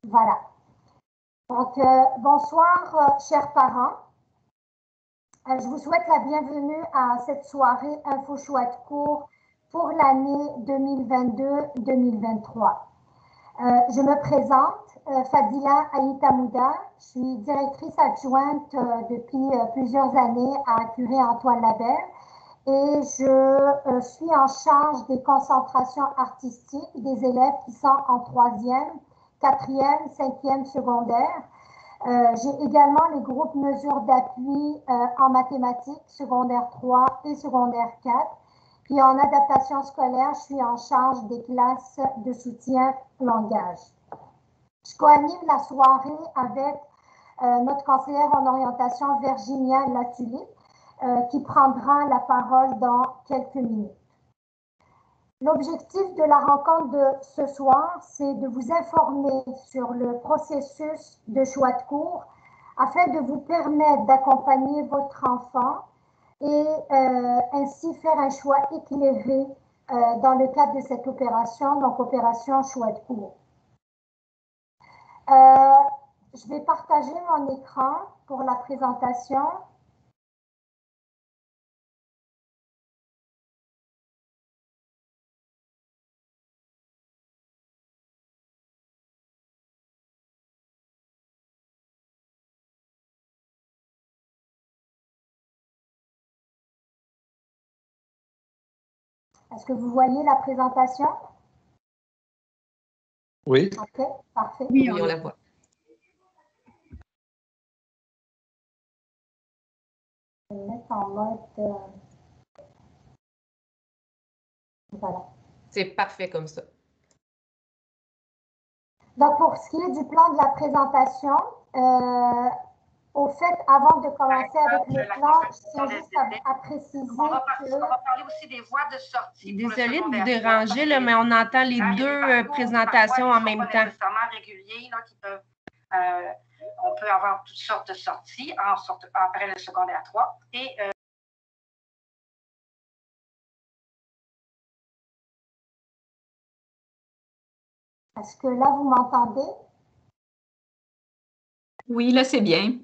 Voilà. Donc, bonsoir, chers parents. Je vous souhaite la bienvenue à cette soirée Info Choix de cours pour l'année 2022-2023. Je me présente, Fadila Aïtamouda. Je suis directrice adjointe depuis plusieurs années à Curé Antoine Labelle et je suis en charge des concentrations artistiques des élèves qui sont en 3e, 4e, 5e secondaire. J'ai également les groupes mesures d'appui en mathématiques, secondaire 3 et secondaire 4. Puis en adaptation scolaire, je suis en charge des classes de soutien langage. Je coanime la soirée avec notre conseillère en orientation, Virginia Latulippe, qui prendra la parole dans quelques minutes. L'objectif de la rencontre de ce soir, c'est de vous informer sur le processus de choix de cours afin de vous permettre d'accompagner votre enfant et ainsi faire un choix éclairé dans le cadre de cette opération, donc opération choix de cours. Je vais partager mon écran pour la présentation. Est-ce que vous voyez la présentation? Oui. OK, parfait. Oui, on la voit. Je vais mettre en mode... Voilà. C'est parfait comme ça. Donc, pour ce qui est du plan de la présentation, au fait, avant de commencer avec le plan, je tiens juste à préciser que... On va parler aussi des voies de sortie. Désolée de vous déranger, là, mais on entend les deux présentations en même temps. Nécessairement réguliers, là, qui peuvent, on peut avoir toutes sortes de sorties après le secondaire 3. Et, est-ce que là, vous m'entendez? Oui, là, c'est bien.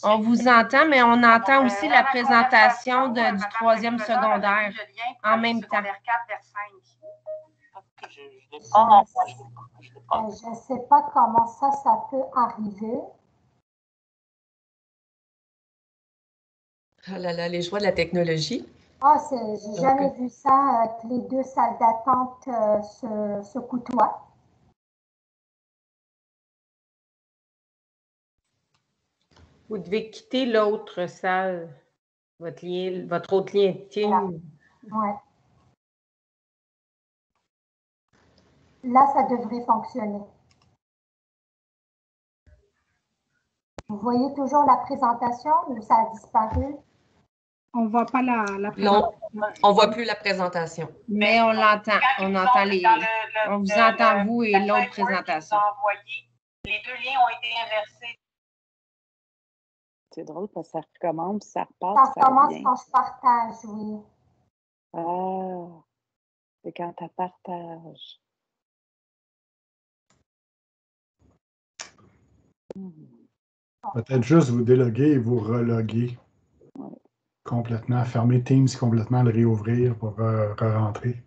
On vous entend, mais on entend aussi la présentation du 3e secondaire en même temps. Je ne sais pas comment ça peut arriver. Oh là là, les joies de la technologie. Ah, j'ai jamais vu ça, que les deux salles d'attente se côtoient. Vous devez quitter l'autre salle, votre autre lien de Teams. Voilà. Ouais. Là, ça devrait fonctionner. Vous voyez toujours la présentation ou ça a disparu? On ne voit pas la présentation. Non, on ne voit plus la présentation. Mais on l'entend. On vous entend, vous et l'autre présentation. Les deux liens ont été inversés. C'est drôle parce que ça recommence, ça repart. Ça recommence quand je partage, oui. Ah, c'est quand tu partages. Peut-être juste vous déloguer et vous reloguer. Ouais. Complètement. Fermer Teams complètement, le réouvrir pour re-rentrer.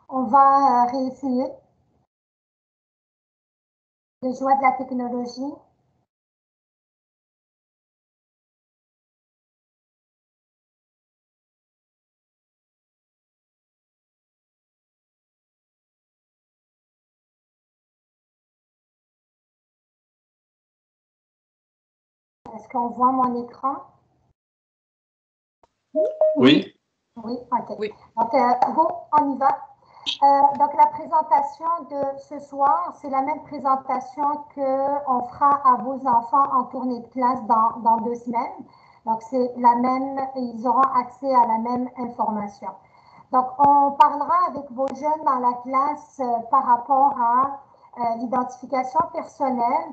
On va réessayer les joies de la technologie. Est-ce qu'on voit mon écran? Oui. Oui, OK. Oui. Donc, go, on y va. Donc, la présentation de ce soir, c'est la même présentation qu'on fera à vos enfants en tournée de classe dans 2 semaines. Donc, c'est la même, ils auront accès à la même information. Donc, on parlera avec vos jeunes dans la classe par rapport à l'identification personnelle,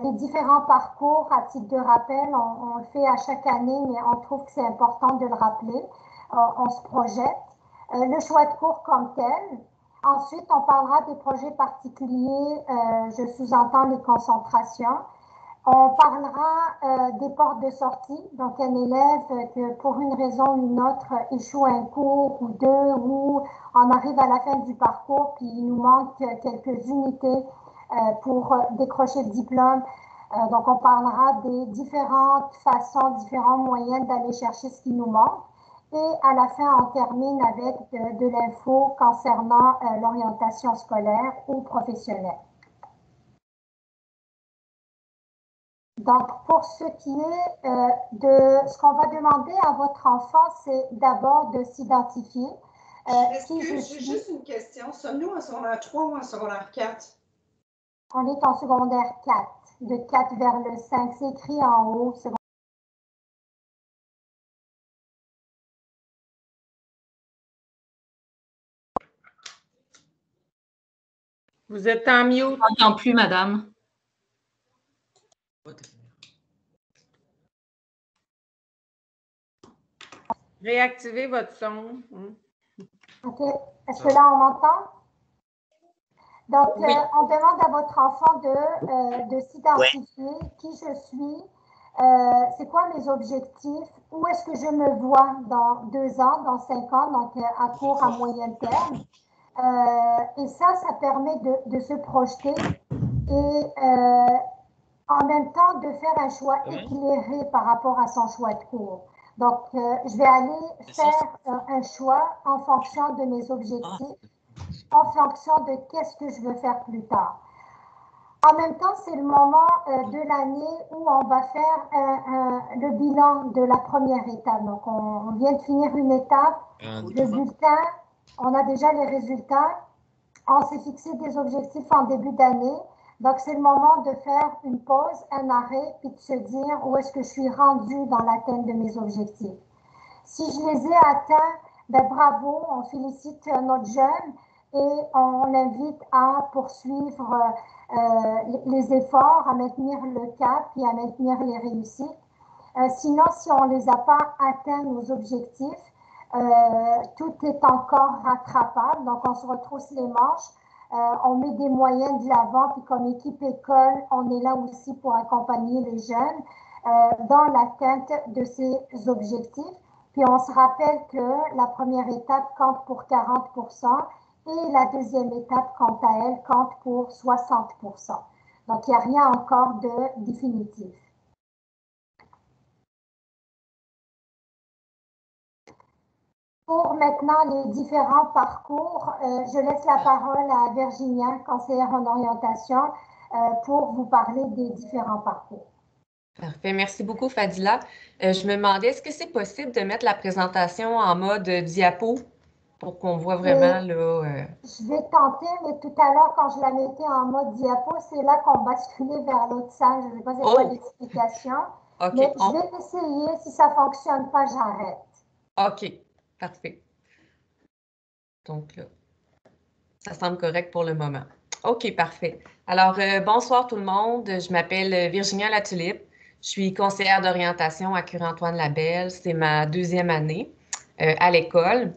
les différents parcours. À titre de rappel, on le fait à chaque année, mais on trouve que c'est important de le rappeler. On se projette. Le choix de cours comme tel. Ensuite, on parlera des projets particuliers, je sous-entends les concentrations. On parlera des portes de sortie, donc un élève que pour une raison ou une autre échoue un cours ou deux, ou on arrive à la fin du parcours puis il nous manque quelques unités pour décrocher le diplôme. Donc on parlera des différentes façons, différents moyens d'aller chercher ce qui nous manque. Et à la fin, on termine avec de l'info concernant l'orientation scolaire ou professionnelle. Donc, pour ce qui est de ce qu'on va demander à votre enfant, c'est d'abord de s'identifier. J'ai juste une question. Sommes-nous en secondaire 3 ou en secondaire 4? On est en secondaire 4, de 4 vers le 5. C'est écrit en haut. Vous êtes en mute. Je n'entends plus, madame. Réactivez votre son. OK. Est-ce que là, on m'entend? Donc, Oui. on demande à votre enfant de s'identifier, qui je suis, c'est quoi mes objectifs, où est-ce que je me vois dans 2 ans, dans 5 ans, donc à court, à moyen terme. Et ça permet de se projeter et en même temps de faire un choix éclairé par rapport à son choix de cours. Donc, je vais aller faire un choix en fonction de mes objectifs, en fonction de qu'est-ce que je veux faire plus tard. En même temps, c'est le moment de l'année où on va faire le bilan de la première étape. Donc, on vient de finir une étape, le bulletin, on a déjà les résultats, on s'est fixé des objectifs en début d'année. Donc, c'est le moment de faire une pause, un arrêt, puis de se dire où est-ce que je suis rendue dans l'atteinte de mes objectifs. Si je les ai atteints, ben bravo, on félicite notre jeune et on l'invite à poursuivre les efforts, à maintenir le cap et à maintenir les réussites. Sinon, si on ne les a pas atteints, nos objectifs, tout est encore rattrapable. Donc, on se retrousse les manches, on met des moyens de l'avant, puis comme équipe école, on est là aussi pour accompagner les jeunes dans l'atteinte de ces objectifs. Puis on se rappelle que la première étape compte pour 40% et la deuxième étape, quant à elle, compte pour 60%. Donc, il n'y a rien encore de définitif. Pour maintenant les différents parcours, je laisse la parole à Virginia, conseillère en orientation, pour vous parler des différents parcours. Parfait. Merci beaucoup, Fadila. Je me demandais, est-ce que c'est possible de mettre la présentation en mode diapo pour qu'on voit vraiment là… Je vais tenter, mais tout à l'heure, quand je la mettais en mode diapo, c'est là qu'on basculait vers l'autre salle. Je ne sais pas c'est quoi l'explication. Okay. Mais je vais essayer. Si ça ne fonctionne pas, j'arrête. OK. Parfait. Donc là, ça semble correct pour le moment. OK, parfait. Alors, bonsoir tout le monde. Je m'appelle Virginia Latulippe. Je suis conseillère d'orientation à Curie-Antoine-Labelle. C'est ma 2e année à l'école.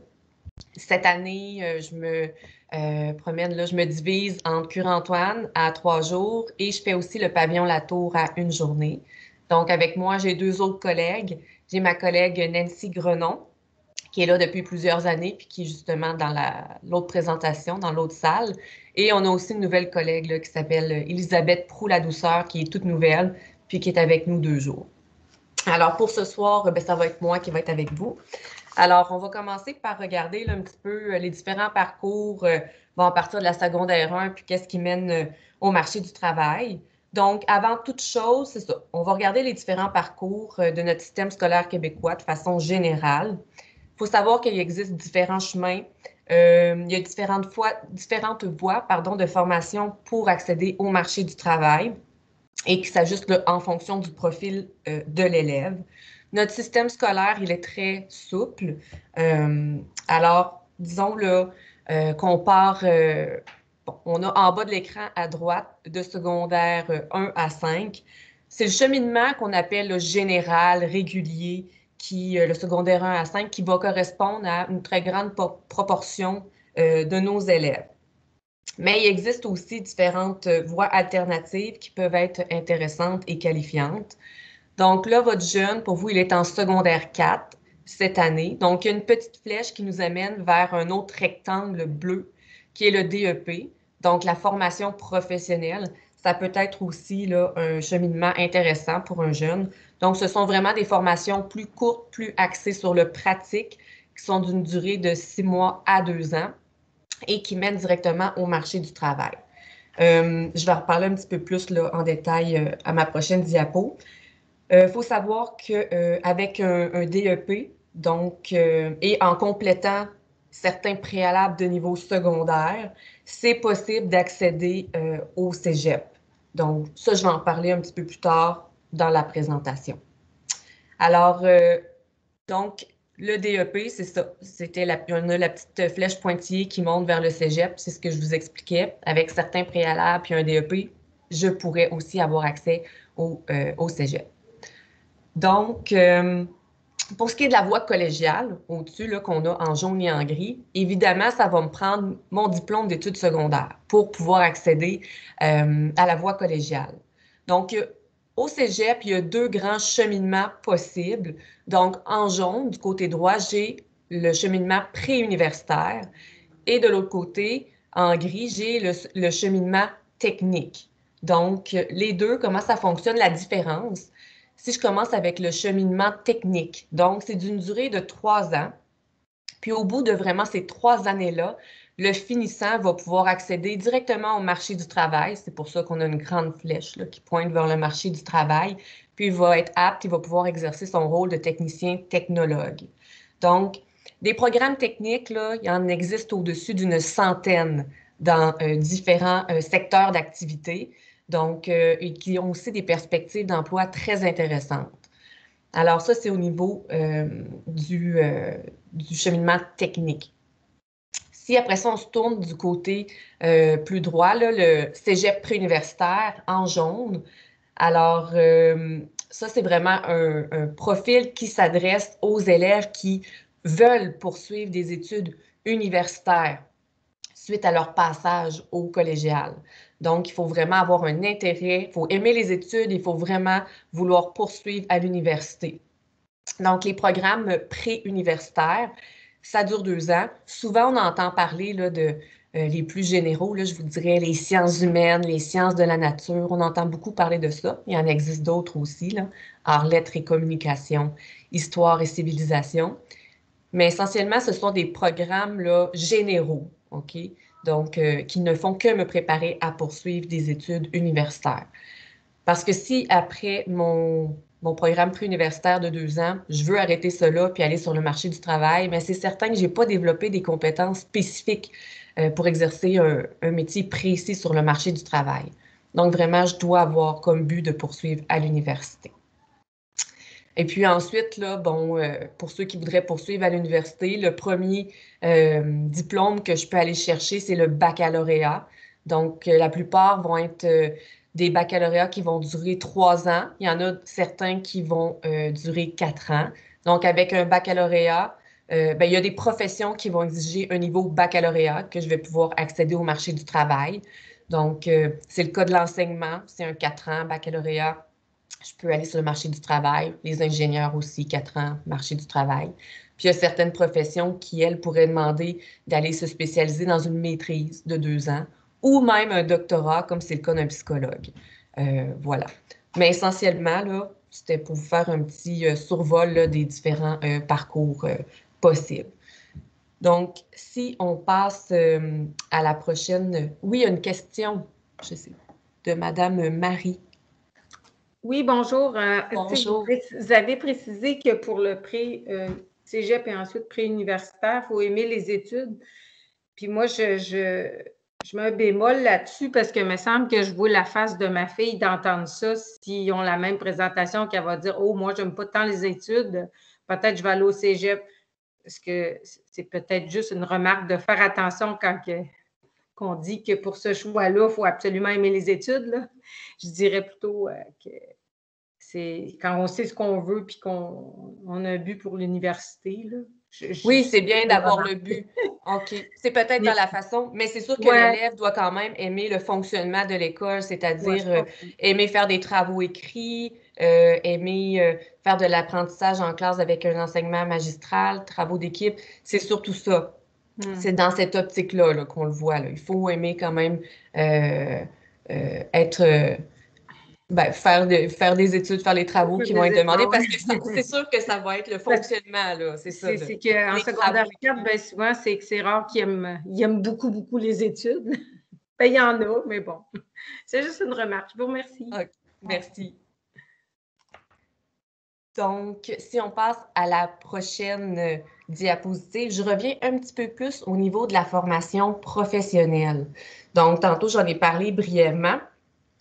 Cette année, je me promène, là, je me divise entre Curie-Antoine à 3 jours et je fais aussi le pavillon La Tour à 1 journée. Donc, avec moi, j'ai 2 autres collègues. J'ai ma collègue Nancy Grenon, qui est là depuis plusieurs années, puis qui est justement dans l'autre présentation, dans l'autre salle. Et on a aussi une nouvelle collègue là, qui s'appelle Elisabeth Proulx-Ladouceur, qui est toute nouvelle, puis qui est avec nous 2 jours. Alors, pour ce soir, ça va être moi qui va être avec vous. Alors, on va commencer par regarder là, un petit peu les différents parcours à partir de la secondaire 1, puis qu'est-ce qui mène au marché du travail. Donc, avant toute chose, c'est ça. On va regarder les différents parcours de notre système scolaire québécois de façon générale. faut savoir qu'il existe différents chemins. Il y a différentes voies de formation pour accéder au marché du travail et qui s'ajustent là, en fonction du profil de l'élève. Notre système scolaire, il est très souple. Alors, disons là, qu'on part, on a en bas de l'écran à droite de secondaire 1 à 5. C'est le cheminement qu'on appelle le général, régulier, le secondaire 1 à 5, qui va correspondre à une très grande proportion de nos élèves. Mais il existe aussi différentes voies alternatives qui peuvent être intéressantes et qualifiantes. Donc là, votre jeune, pour vous, il est en secondaire 4 cette année. Donc, il y a une petite flèche qui nous amène vers un autre rectangle bleu qui est le DEP, donc la formation professionnelle. Ça peut être aussi là, un cheminement intéressant pour un jeune. Donc, ce sont vraiment des formations plus courtes, plus axées sur le pratique, qui sont d'une durée de 6 mois à 2 ans et qui mènent directement au marché du travail. Je vais en reparler un petit peu plus là, en détail à ma prochaine diapo. Faut savoir qu'avec un DEP, donc, et en complétant certains préalables de niveau secondaire, c'est possible d'accéder au cégep. Donc, ça, je vais en parler un petit peu plus tard dans la présentation. Alors, donc, le DEP, c'est ça. On a la petite flèche pointillée qui monte vers le cégep. C'est ce que je vous expliquais. Avec certains préalables puis un DEP, je pourrais aussi avoir accès au cégep. Donc, pour ce qui est de la voie collégiale, au-dessus, qu'on a en jaune et en gris, évidemment, ça va me prendre mon diplôme d'études secondaires pour pouvoir accéder à la voie collégiale. Donc, au cégep, il y a 2 grands cheminements possibles. Donc, en jaune, du côté droit, j'ai le cheminement préuniversitaire et de l'autre côté, en gris, j'ai le cheminement technique. Donc, les deux, comment ça fonctionne, la différence? Si je commence avec le cheminement technique, donc c'est d'une durée de 3 ans, puis au bout de vraiment ces 3 années-là, le finissant va pouvoir accéder directement au marché du travail. C'est pour ça qu'on a une grande flèche là, qui pointe vers le marché du travail. Puis il va être apte, il va pouvoir exercer son rôle de technicien technologue. Donc, des programmes techniques, là, il y en existe au-dessus d'une centaine dans différents secteurs d'activité. Donc, et qui ont aussi des perspectives d'emploi très intéressantes. Alors, ça, c'est au niveau du cheminement technique. Si après ça, on se tourne du côté plus droit, là, le cégep préuniversitaire en jaune, alors ça, c'est vraiment un profil qui s'adresse aux élèves qui veulent poursuivre des études universitaires suite à leur passage au collégial. Donc, il faut vraiment avoir un intérêt, il faut aimer les études, il faut vraiment vouloir poursuivre à l'université. Donc, les programmes préuniversitaires, ça dure 2 ans. Souvent, on entend parler là, de les plus généraux, là, je vous dirais les sciences humaines, les sciences de la nature. On entend beaucoup parler de ça. Il y en existe d'autres aussi, là, arts, lettres et communication, histoire et civilisation. Mais essentiellement, ce sont des programmes là, généraux, OK? Donc, qui ne font que me préparer à poursuivre des études universitaires. Parce que si, après mon programme préuniversitaire de 2 ans, je veux arrêter cela puis aller sur le marché du travail, mais c'est certain que je n'ai pas développé des compétences spécifiques pour exercer un métier précis sur le marché du travail. Donc, vraiment, je dois avoir comme but de poursuivre à l'université. Et puis ensuite, là, bon, pour ceux qui voudraient poursuivre à l'université, le premier diplôme que je peux aller chercher, c'est le baccalauréat. Donc, la plupart vont être des baccalauréats qui vont durer 3 ans. Il y en a certains qui vont durer 4 ans. Donc, avec un baccalauréat, il y a des professions qui vont exiger un niveau baccalauréat que je vais pouvoir accéder au marché du travail. Donc, c'est le cas de l'enseignement, c'est un 4 ans baccalauréat. Je peux aller sur le marché du travail. Les ingénieurs aussi, 4 ans, marché du travail. Puis il y a certaines professions qui, elles, pourraient demander d'aller se spécialiser dans une maîtrise de 2 ans ou même un doctorat, comme c'est le cas d'un psychologue. Voilà. Mais essentiellement, là, c'était pour vous faire un petit survol là, des différents parcours possibles. Donc, si on passe à la prochaine... Oui, il y a une question, je sais, de Madame Marie. Oui, bonjour. Bonjour. Vous avez précisé que pour le cégep et ensuite préuniversitaire, il faut aimer les études. Puis moi, je mets un bémol là-dessus parce que me semble que je vois la face de ma fille d'entendre ça. S'ils ont la même présentation, qu'elle va dire « Oh, moi, j'aime pas tant les études, peut-être je vais aller au cégep. » Parce que c'est peut-être juste une remarque de faire attention qu'on dit que pour ce choix-là, il faut absolument aimer les études. Là. Je dirais plutôt que c'est quand on sait ce qu'on veut puis qu'on a un but pour l'université. Là. Oui, c'est bien d'avoir le but. OK. C'est peut-être dans la façon, mais c'est sûr que l'élève doit quand même aimer le fonctionnement de l'école, c'est-à-dire aimer faire des travaux écrits, aimer faire de l'apprentissage en classe avec un enseignement magistral, travaux d'équipe. C'est surtout ça. C'est dans cette optique-là là, qu'on le voit. Là. Il faut aimer quand même être... faire des études, faire les travaux qui vont être demandés, parce que c'est sûr que ça va être le fonctionnement, là. C'est ça. C'est qu'en secondaire 4, bien souvent, c'est rare qu'ils aiment beaucoup, beaucoup les études. Ben, il y en a, mais bon. C'est juste une remarque. Je vous remercie. Okay. Merci. Donc, si on passe à la prochaine diapositive, je reviens un petit peu plus au niveau de la formation professionnelle. Donc, tantôt, j'en ai parlé brièvement.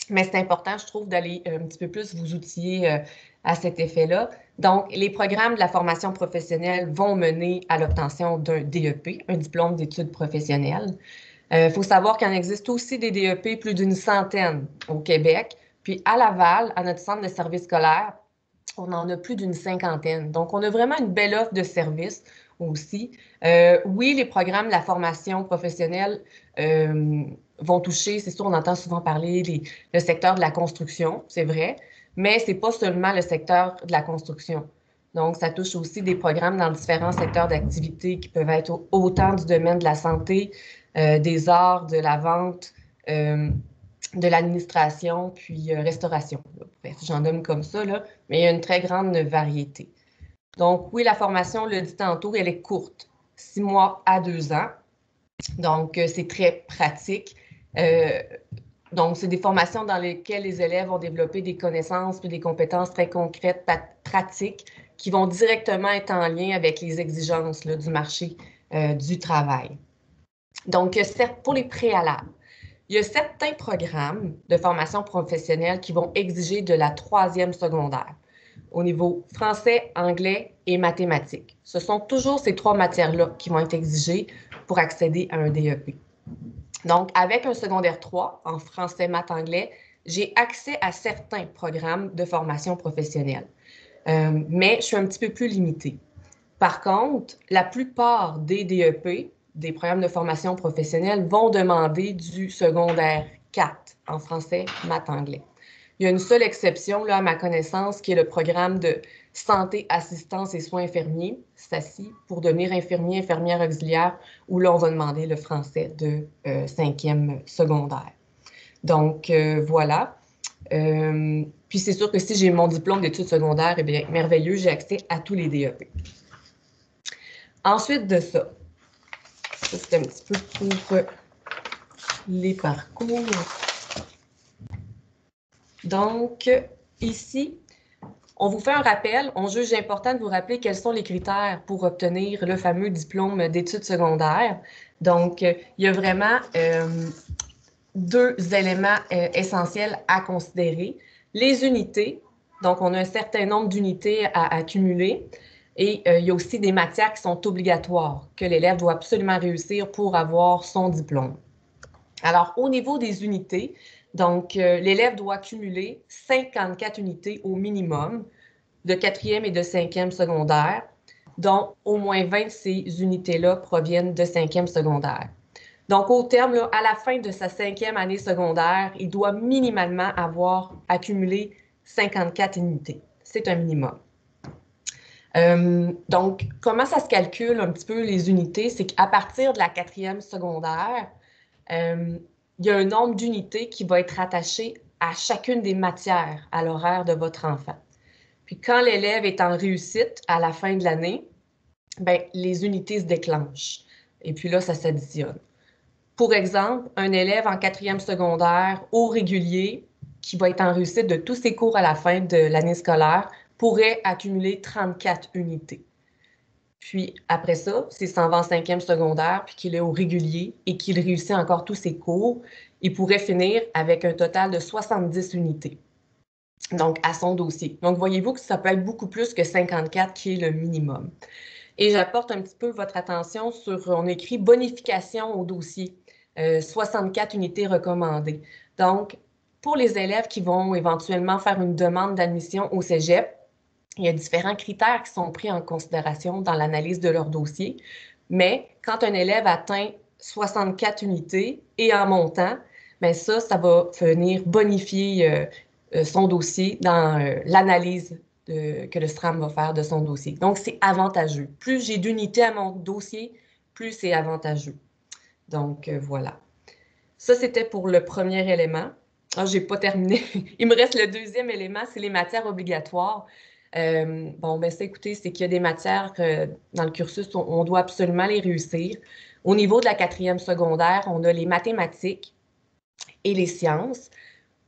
Mais c'est important, je trouve, d'aller un petit peu plus vous outiller à cet effet-là. Donc, les programmes de la formation professionnelle vont mener à l'obtention d'un DEP, un diplôme d'études professionnelles. Il faut savoir qu'il en existe aussi des DEP, plus d'une centaine au Québec. Puis à Laval, à notre centre de services scolaires, on en a plus d'une cinquantaine. Donc, on a vraiment une belle offre de services aussi. Oui, les programmes de la formation professionnelle vont toucher, c'est sûr, on entend souvent parler le secteur de la construction, c'est vrai, mais ce n'est pas seulement le secteur de la construction. Donc, ça touche aussi des programmes dans différents secteurs d'activité qui peuvent être autant du domaine de la santé, des arts, de la vente, de l'administration, puis restauration. Bref, j'en nomme comme ça, là, mais il y a une très grande variété. Donc, oui, la formation, le dit tantôt, elle est courte, 6 mois à 2 ans. Donc, c'est très pratique. Donc, c'est des formations dans lesquelles les élèves vont développer des connaissances puis des compétences très concrètes, pratiques, qui vont directement être en lien avec les exigences là, du marché du travail. Donc, pour les préalables, il y a certains programmes de formation professionnelle qui vont exiger de la 3e secondaire au niveau français, anglais et mathématiques. Ce sont toujours ces 3 matières-là qui vont être exigées pour accéder à un DEP. Donc, avec un secondaire 3 en français, maths, anglais, j'ai accès à certains programmes de formation professionnelle. Mais je suis un petit peu plus limitée. Par contre, la plupart des DEP, des programmes de formation professionnelle, vont demander du secondaire 4 en français, maths, anglais. Il y a une seule exception, là, à ma connaissance, qui est le programme de santé, assistance et soins infirmiers, SASI, pour devenir infirmier, infirmière auxiliaire, où là, on va demander le français de 5e secondaire. Donc, voilà. Puis, c'est sûr que si j'ai mon diplôme d'études secondaires, eh bien, merveilleux, j'ai accès à tous les DEP. Ensuite de ça, c'est un petit peu pour les parcours. Donc, ici, on vous fait un rappel. On juge important de vous rappeler quels sont les critères pour obtenir le fameux diplôme d'études secondaires. Donc, il y a vraiment 2 éléments essentiels à considérer. Les unités. Donc, on a un certain nombre d'unités à accumuler. Et il y a aussi des matières qui sont obligatoires, que l'élève doit absolument réussir pour avoir son diplôme. Alors, au niveau des unités, donc, l'élève doit cumuler 54 unités au minimum de 4e et de 5e secondaire, dont au moins 20 de ces unités-là proviennent de 5e secondaire. Donc, au terme, là, à la fin de sa 5e année secondaire, il doit minimalement avoir accumulé 54 unités. C'est un minimum. Donc, comment ça se calcule un petit peu les unités? C'est qu'à partir de la 4e secondaire, il y a un nombre d'unités qui va être rattaché à chacune des matières à l'horaire de votre enfant. Puis quand l'élève est en réussite à la fin de l'année, bien, les unités se déclenchent. Et puis là, ça s'additionne. Pour exemple, un élève en 4e secondaire au régulier qui va être en réussite de tous ses cours à la fin de l'année scolaire pourrait accumuler 34 unités. Puis après ça, s'il s'en va en 5e secondaire, puis qu'il est au régulier et qu'il réussit encore tous ses cours, il pourrait finir avec un total de 70 unités. Donc, à son dossier. Donc, voyez-vous que ça peut être beaucoup plus que 54 qui est le minimum. Et j'apporte un petit peu votre attention sur, on écrit bonification au dossier, 64 unités recommandées. Donc, pour les élèves qui vont éventuellement faire une demande d'admission au cégep, il y a différents critères qui sont pris en considération dans l'analyse de leur dossier. Mais quand un élève atteint 64 unités et en montant, bien ça va venir bonifier son dossier dans l'analyse que le SRAM va faire de son dossier. Donc, c'est avantageux. Plus j'ai d'unités à mon dossier, plus c'est avantageux. Donc, voilà. Ça, c'était pour le premier élément. Ah, je n'ai pas terminé. Il me reste le deuxième élément, c'est les matières obligatoires. Bon, ben ça, écoutez, c'est qu'il y a des matières dans le cursus, on doit absolument les réussir. Au niveau de la 4e secondaire, on a les mathématiques et les sciences.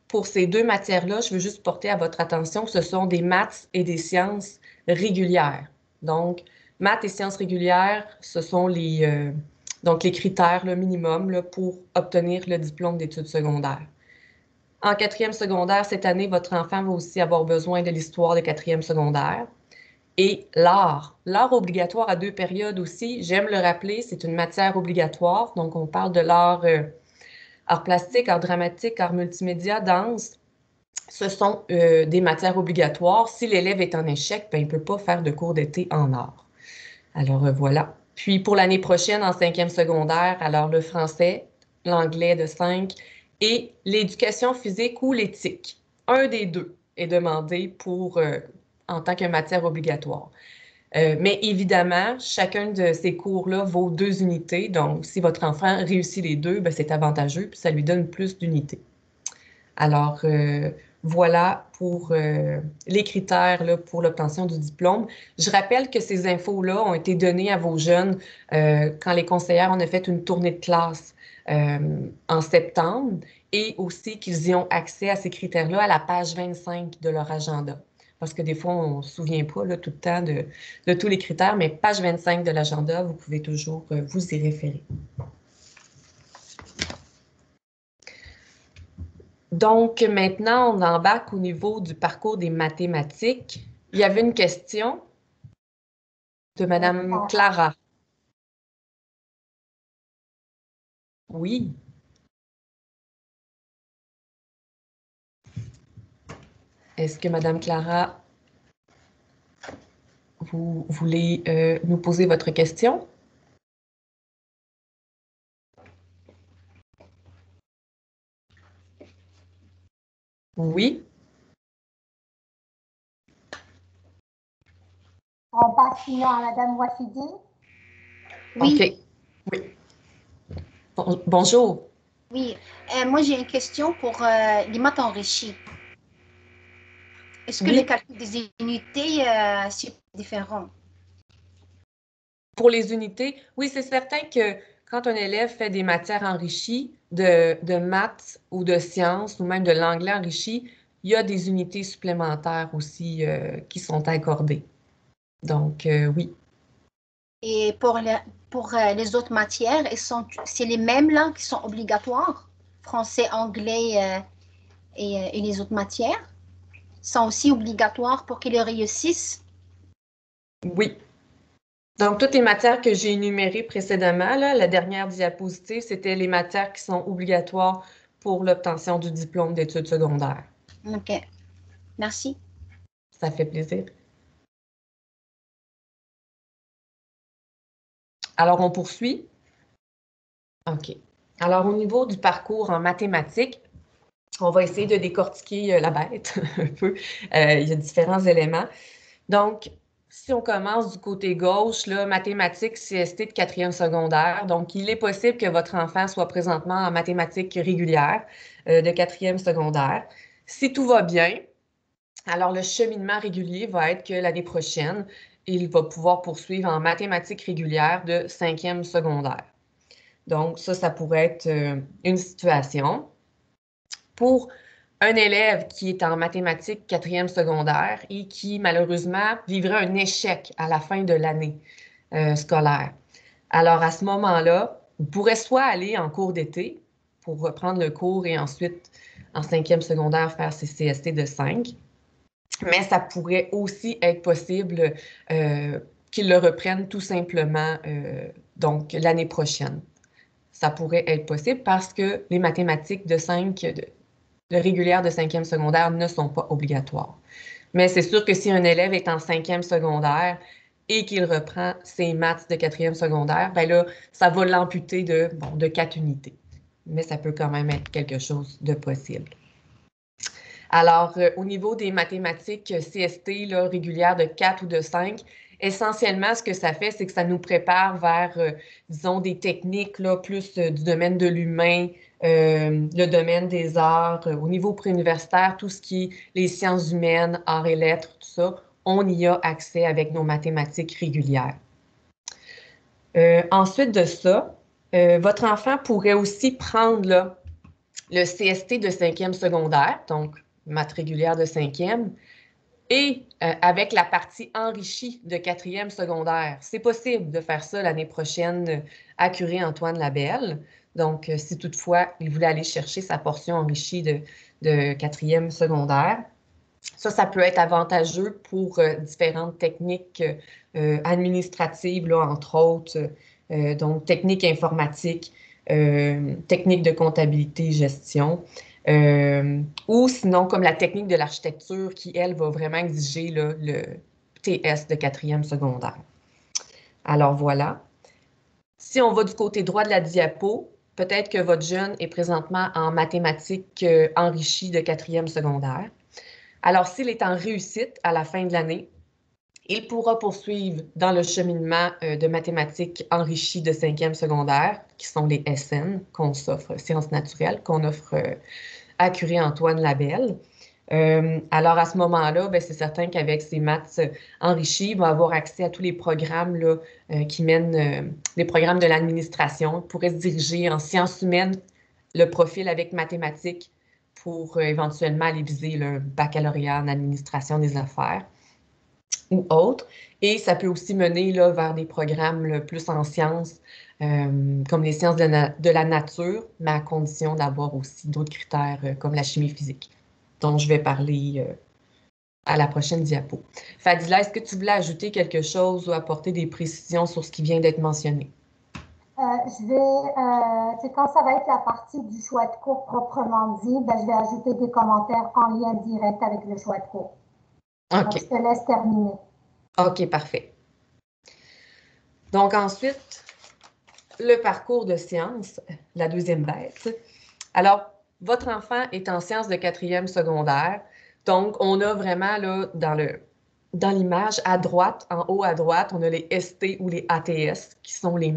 Pour ces deux matières-là, je veux juste porter à votre attention que ce sont des maths et des sciences régulières. Donc, maths et sciences régulières, ce sont les critères le minimum là, pour obtenir le diplôme d'études secondaires. En 4e secondaire, cette année, votre enfant va aussi avoir besoin de l'histoire de 4e secondaire. Et l'art obligatoire à 2 périodes aussi, j'aime le rappeler, c'est une matière obligatoire. Donc, on parle de l'art art plastique, art dramatique, art multimédia, danse. Ce sont des matières obligatoires. Si l'élève est en échec, ben, il ne peut pas faire de cours d'été en art. Alors, voilà. Puis, pour l'année prochaine, en 5e secondaire, alors le français, l'anglais de 5 et l'éducation physique ou l'éthique. Un des deux est demandé en tant que matière obligatoire. Mais évidemment, chacun de ces cours-là vaut 2 unités. Donc, si votre enfant réussit les deux, ben, c'est avantageux, puis ça lui donne plus d'unités. Alors, voilà pour les critères là, pour l'obtention du diplôme. Je rappelle que ces infos-là ont été données à vos jeunes quand les conseillères ont fait une tournée de classe en septembre et aussi qu'ils y ont accès à ces critères-là à la page 25 de leur agenda. Parce que des fois, on ne se souvient pas là, tout le temps de tous les critères, mais page 25 de l'agenda, vous pouvez toujours vous y référer. Donc, maintenant, on embarque au niveau du parcours des mathématiques. Il y avait une question de Mme Clara. Oui. Est-ce que Mme Clara, vous voulez nous poser votre question? Oui. On passe sinon à Mme Wafidi. Oui. OK. Oui. Bonjour. Oui. Moi, j'ai une question pour les maths enrichies. Est-ce que le calcul des unités, c'est différent? Pour les unités, oui, c'est certain que quand un élève fait des matières enrichies de maths ou de sciences ou même de l'anglais enrichi, il y a des unités supplémentaires aussi qui sont accordées. Donc, oui. Et pour les autres matières, c'est les mêmes là qui sont obligatoires? Français, anglais et les autres matières sont aussi obligatoires pour qu'ils réussissent? Oui. Donc, toutes les matières que j'ai énumérées précédemment, là, la dernière diapositive, c'était les matières qui sont obligatoires pour l'obtention du diplôme d'études secondaires. OK. Merci. Ça fait plaisir. Alors, on poursuit. OK. Alors, au niveau du parcours en mathématiques, on va essayer de décortiquer la bête un peu. Il y a différents éléments. Donc, si on commence du côté gauche, là, mathématiques CST de 4e secondaire, donc il est possible que votre enfant soit présentement en mathématiques régulières de 4e secondaire. Si tout va bien, alors le cheminement régulier va être que l'année prochaine, il va pouvoir poursuivre en mathématiques régulières de 5e secondaire. Donc, ça pourrait être une situation. Pour un élève qui est en mathématiques 4e secondaire et qui, malheureusement, vivrait un échec à la fin de l'année. scolaire. Alors, à ce moment-là, vous pourrez soit aller en cours d'été pour reprendre le cours et ensuite, en 5e secondaire, faire ses CST de 5. Mais ça pourrait aussi être possible qu'ils le reprennent tout simplement donc l'année prochaine. Ça pourrait être possible parce que les mathématiques de régulière de 5e secondaire ne sont pas obligatoires. Mais c'est sûr que si un élève est en 5e secondaire et qu'il reprend ses maths de 4e secondaire, bien là, ça va l'amputer de 4 unités. Mais ça peut quand même être quelque chose de possible. Alors, au niveau des mathématiques CST là, régulières de 4 ou de 5, essentiellement, ce que ça fait, c'est que ça nous prépare vers, disons, des techniques là, plus du domaine de l'humain, le domaine des arts, au niveau préuniversitaire, tout ce qui est les sciences humaines, arts et lettres, tout ça, on y a accès avec nos mathématiques régulières. Ensuite de ça, votre enfant pourrait aussi prendre là, le CST de 5e secondaire, donc maths régulière de 5e, et avec la partie enrichie de 4e secondaire. C'est possible de faire ça l'année prochaine à Curie-Antoine-Labelle. Donc, si toutefois, il voulait aller chercher sa portion enrichie de 4e secondaire, ça peut être avantageux pour différentes techniques administratives, là, entre autres, donc techniques informatiques, techniques de comptabilité, gestion, ou sinon comme la technique de l'architecture qui, elle, va vraiment exiger là, le TS de 4e secondaire. Alors voilà. Si on va du côté droit de la diapo, peut-être que votre jeune est présentement en mathématiques enrichies de 4e secondaire. Alors, s'il est en réussite à la fin de l'année, il pourra poursuivre dans le cheminement de mathématiques enrichies de 5e secondaire, qui sont les SN qu'on offre, sciences naturelles, qu'on offre à Curie-Antoine-Labelle. Alors, à ce moment-là, c'est certain qu'avec ces maths enrichis, il va avoir accès à tous les programmes là, qui mènent les programmes de l'administration. Il pourrait se diriger en sciences humaines, le profil avec mathématiques pour éventuellement aller viser le baccalauréat en administration des affaires ou autre. Et ça peut aussi mener là, vers des programmes là, plus en sciences, comme les sciences de la nature, mais à condition d'avoir aussi d'autres critères comme la chimie physique, dont je vais parler à la prochaine diapo. Fadila, est-ce que tu voulais ajouter quelque chose ou apporter des précisions sur ce qui vient d'être mentionné? Quand ça va être la partie du choix de cours proprement dit, je vais ajouter des commentaires en lien direct avec le choix de cours. OK. Donc, je te laisse terminer. OK, parfait. Donc ensuite, le parcours de sciences, la deuxième bête. Alors, votre enfant est en sciences de 4e secondaire. Donc, on a vraiment là, dans l'image, à droite, en haut à droite, on a les ST ou les ATS, qui sont les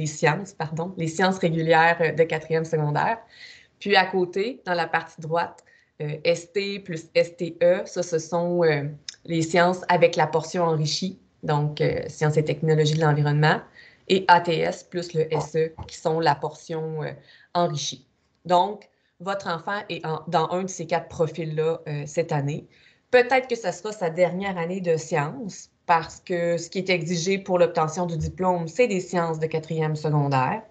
sciences régulières de 4e secondaire. Puis à côté, dans la partie droite, ST plus STE, ça, ce sont les sciences avec la portion enrichie, donc sciences et technologies de l'environnement, et ATS plus le SE, qui sont la portion enrichie. Donc, votre enfant est dans un de ces 4 profils-là cette année. Peut-être que ce sera sa dernière année de sciences, parce que ce qui est exigé pour l'obtention du diplôme, c'est des sciences de 4e secondaire.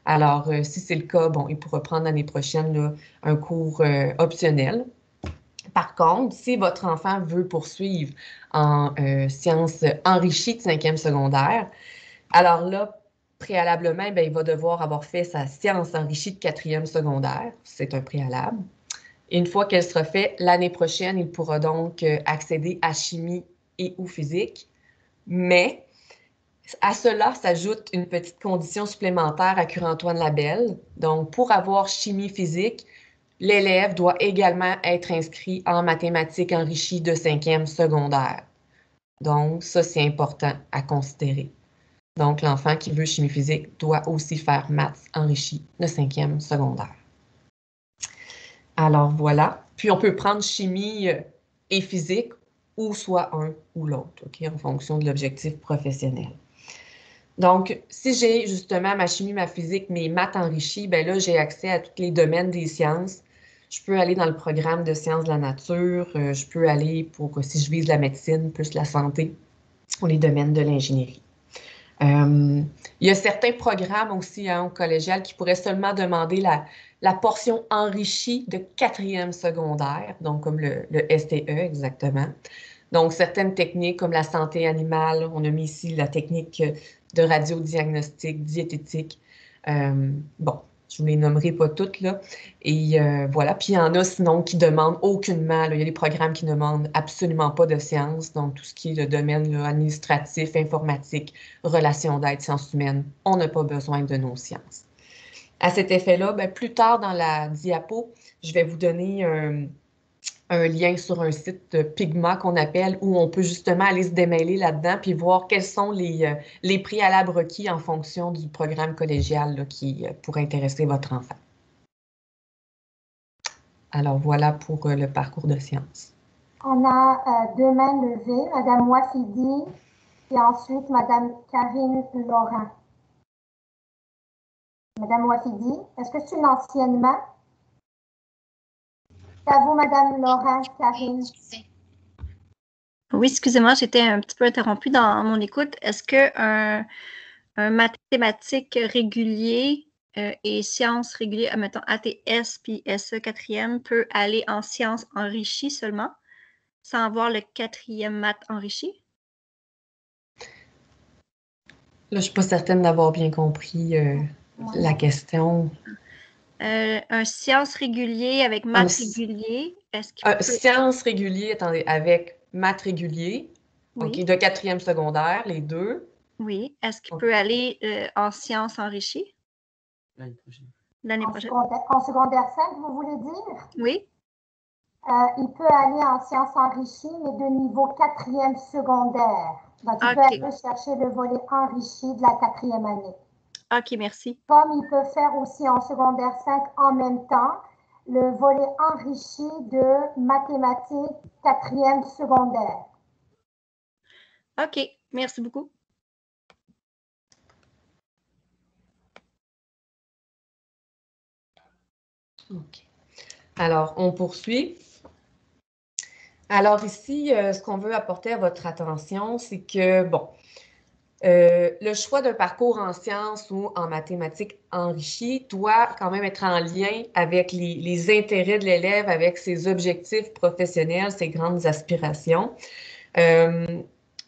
Alors, si c'est le cas, bon, il pourra prendre l'année prochaine là, un cours optionnel. Par contre, si votre enfant veut poursuivre en sciences enrichies de 5e secondaire, alors là, préalablement, il va devoir avoir fait sa science enrichie de 4e secondaire. C'est un préalable. Et une fois qu'elle sera faite, l'année prochaine, il pourra donc accéder à chimie et ou physique. Mais à cela s'ajoute une petite condition supplémentaire à Curie-Antoine-Labelle. Donc, pour avoir chimie physique, l'élève doit également être inscrit en mathématiques enrichies de 5e secondaire. Donc, ça, c'est important à considérer. Donc, l'enfant qui veut chimie physique doit aussi faire maths enrichies de 5e secondaire. Alors, voilà. Puis, on peut prendre chimie et physique ou soit un ou l'autre, OK, en fonction de l'objectif professionnel. Donc, si j'ai justement ma chimie, ma physique, mes maths enrichies, là, j'ai accès à tous les domaines des sciences. Je peux aller dans le programme de sciences de la nature. Je peux aller si je vise la médecine, plus la santé ou les domaines de l'ingénierie. Il y a certains programmes aussi au collégial qui pourraient seulement demander la portion enrichie de 4e secondaire, donc comme le STE exactement. Donc, certaines techniques comme la santé animale, on a mis ici la technique de radiodiagnostic, diététique. Bon, je ne vous les nommerai pas toutes, là. Et voilà. Puis, il y en a sinon qui demandent aucunement, là, il y a des programmes qui ne demandent absolument pas de sciences, donc tout ce qui est le domaine là, administratif, informatique, relations d'aide, sciences humaines, on n'a pas besoin de nos sciences. À cet effet-là, ben, plus tard dans la diapo, je vais vous donner un lien sur un site Pigma qu'on appelle, où on peut justement aller se démêler là-dedans puis voir quels sont les préalables requis en fonction du programme collégial là, qui pourrait intéresser votre enfant. Alors, voilà pour le parcours de sciences. On a 2 mains levées, Madame Wafidi et ensuite Madame Karine Laurent. Madame Wafidi, est-ce que c'est une ancienne main? C'est à vous, Madame Laurent, Karine. Oui, excusez-moi, j'étais un petit peu interrompue dans mon écoute. Est-ce qu'un mathématique régulier et sciences régulières, mettons ATS puis SE 4e, peut aller en sciences enrichies seulement, sans avoir le 4e maths enrichi? Là, je ne suis pas certaine d'avoir bien compris la question. Un sciences régulier avec maths régulier, est-ce qu'il peut... Sciences régulier, attendez, avec maths régulier, oui. OK, de 4e secondaire, les deux. Oui. Est-ce qu'il peut aller en sciences enrichies? L'année prochaine. En secondaire 5, vous voulez dire? Oui. Il peut aller en sciences enrichies, mais de niveau 4e secondaire. Donc, il peut aller chercher le volet enrichi de la 4e année. OK, merci. Comme il peut faire aussi en secondaire 5 en même temps, le volet enrichi de mathématiques 4e secondaire. OK, merci beaucoup. OK. Alors, on poursuit. Alors ici, ce qu'on veut apporter à votre attention, c'est que, bon, le choix d'un parcours en sciences ou en mathématiques enrichies doit quand même être en lien avec les intérêts de l'élève, avec ses objectifs professionnels, ses grandes aspirations.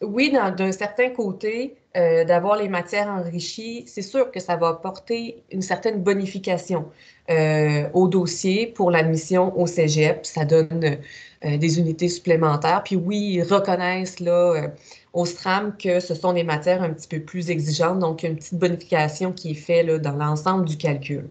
Oui, d'un certain côté, d'avoir les matières enrichies, c'est sûr que ça va apporter une certaine bonification au dossier pour l'admission au cégep. Ça donne des unités supplémentaires. Puis oui, ils reconnaissent là, au SRAM que ce sont des matières un petit peu plus exigeantes, donc une petite bonification qui est faite là, dans l'ensemble du calcul.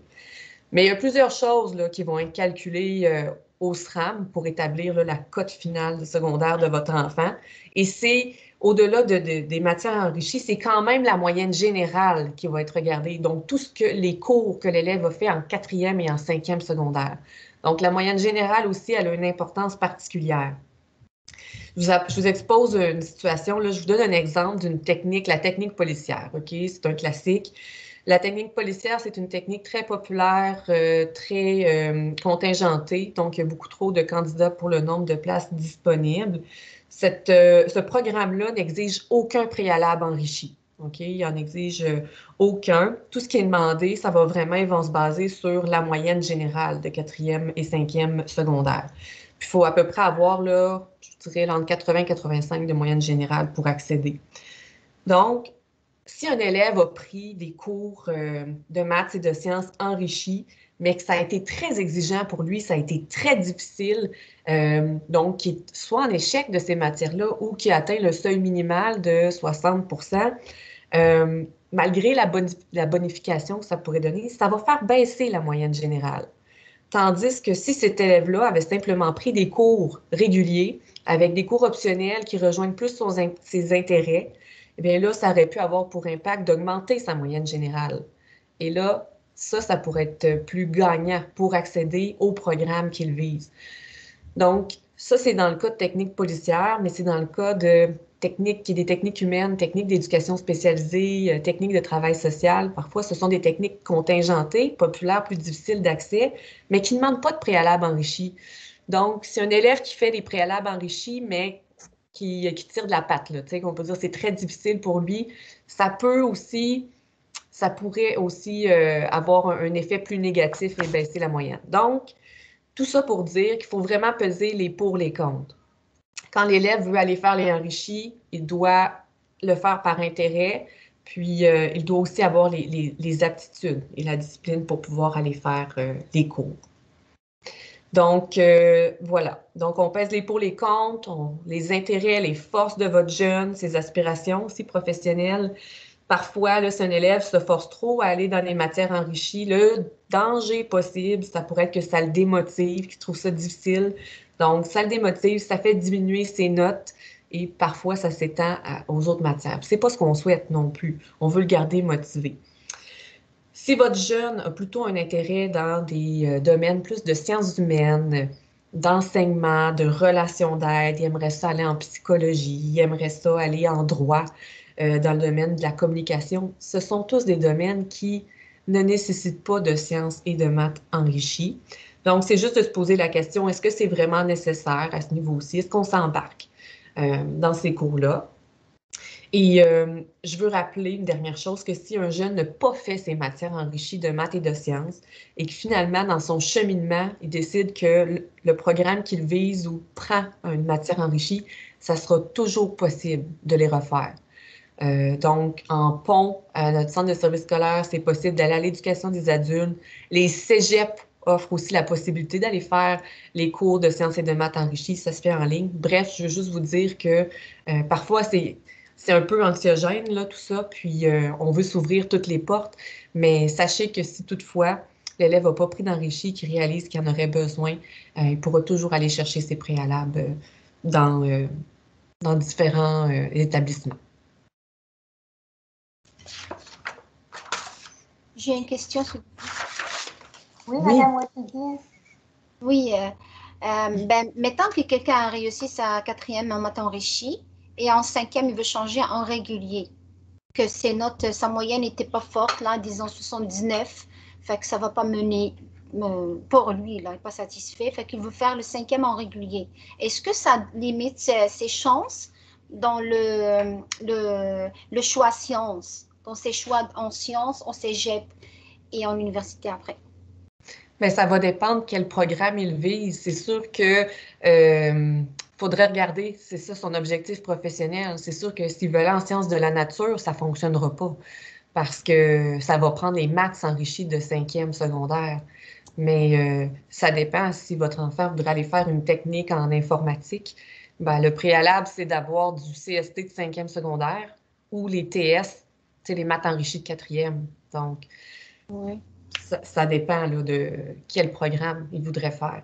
Mais il y a plusieurs choses là, qui vont être calculées au SRAM pour établir là, la cote finale de secondaire de votre enfant. Et c'est au-delà des matières enrichies, c'est quand même la moyenne générale qui va être regardée. Donc, tout ce que les cours que l'élève a fait en 4e et en 5e secondaire. Donc, la moyenne générale aussi, elle a une importance particulière. Je vous expose une situation, là, je vous donne un exemple d'une technique, la technique policière, OK? C'est un classique. La technique policière, c'est une technique très populaire, très contingentée, donc il y a beaucoup trop de candidats pour le nombre de places disponibles. Ce programme-là n'exige aucun préalable enrichi. OK? Il n'en exige aucun. Tout ce qui est demandé, ça va vraiment, ils vont se baser sur la moyenne générale de 4e et 5e secondaire. Puis il faut à peu près avoir, là, je dirais, entre 80 et 85 de moyenne générale pour accéder. Donc, si un élève a pris des cours de maths et de sciences enrichis, mais que ça a été très exigeant pour lui, ça a été très difficile, donc qu'il est soit en échec de ces matières-là ou qui atteint le seuil minimal de 60 %, malgré la bonification que ça pourrait donner, ça va faire baisser la moyenne générale. Tandis que si cet élève-là avait simplement pris des cours réguliers, avec des cours optionnels qui rejoignent plus ses intérêts, eh bien là, ça aurait pu avoir pour impact d'augmenter sa moyenne générale. Et là, ça pourrait être plus gagnant pour accéder au programme qu'il vise. Donc, ça, c'est dans le cas de techniques policières, mais c'est dans le cas de des techniques humaines, techniques d'éducation spécialisée, techniques de travail social. Parfois, ce sont des techniques contingentées, populaires, plus difficiles d'accès, mais qui ne demandent pas de préalable enrichi. Donc, c'est un élève qui fait des préalables enrichis, mais qui tire de la patte, là, qu'on peut dire c'est très difficile pour lui, ça pourrait aussi avoir un effet plus négatif et baisser la moyenne. Donc, tout ça pour dire qu'il faut vraiment peser les pour, les contre. Quand l'élève veut aller faire les enrichis, il doit le faire par intérêt, puis il doit aussi avoir les aptitudes et la discipline pour pouvoir aller faire les cours. Donc, voilà. Donc, on pèse les pour, les contre, les intérêts, les forces de votre jeune, ses aspirations aussi professionnelles. Parfois, là, si un élève se force trop à aller dans les matières enrichies, le danger possible, ça pourrait être que ça le démotive, qu'il trouve ça difficile. Donc, ça le démotive, ça fait diminuer ses notes et parfois, ça s'étend aux autres matières. C'est pas ce qu'on souhaite non plus. On veut le garder motivé. Si votre jeune a plutôt un intérêt dans des domaines plus de sciences humaines, d'enseignement, de relations d'aide, il aimerait ça aller en psychologie, il aimerait ça aller en droit, dans le domaine de la communication, ce sont tous des domaines qui ne nécessitent pas de sciences et de maths enrichies. Donc, c'est juste de se poser la question, est-ce que c'est vraiment nécessaire à ce niveau-ci? Est-ce qu'on s'embarque dans ces cours-là? Et je veux rappeler une dernière chose, que si un jeune n'a pas fait ses matières enrichies de maths et de sciences et que finalement, dans son cheminement, il décide que le programme qu'il vise ou prend une matière enrichie, ça sera toujours possible de les refaire. Donc, en pont, à notre centre de service scolaire, c'est possible d'aller à l'éducation des adultes. Les cégeps offrent aussi la possibilité d'aller faire les cours de sciences et de maths enrichis. Ça se fait en ligne. Bref, je veux juste vous dire que parfois, c'est un peu anxiogène, là, tout ça. Puis, on veut s'ouvrir toutes les portes. Mais sachez que si toutefois, l'élève n'a pas pris d'enrichi, qu'il réalise qu'il en aurait besoin, il pourra toujours aller chercher ses préalables dans différents établissements. J'ai une question. Oui, Madame Watigi. Oui, mettons que quelqu'un a réussi sa 4e en maths enrichi et en 5e, il veut changer en régulier, que ses notes, sa moyenne n'était pas forte, là, disons 79, fait que ça ne va pas mener pour lui, là, il n'est pas satisfait, fait qu'il veut faire le 5e en régulier. Est-ce que ça limite ses chances dans le choix sciences, dans ses choix en sciences, en cégep et en université après? Mais ça va dépendre quel programme il vise. C'est sûr que faudrait regarder, c'est ça son objectif professionnel. C'est sûr que s'il veut aller en sciences de la nature, ça ne fonctionnera pas parce que ça va prendre les maths enrichis de 5e secondaire. Mais ça dépend si votre enfant voudrait aller faire une technique en informatique. Ben, le préalable, c'est d'avoir du CST de 5e secondaire ou les TS, les maths enrichis de 4e. Donc, oui. Ça dépend là, de quel programme il voudrait faire.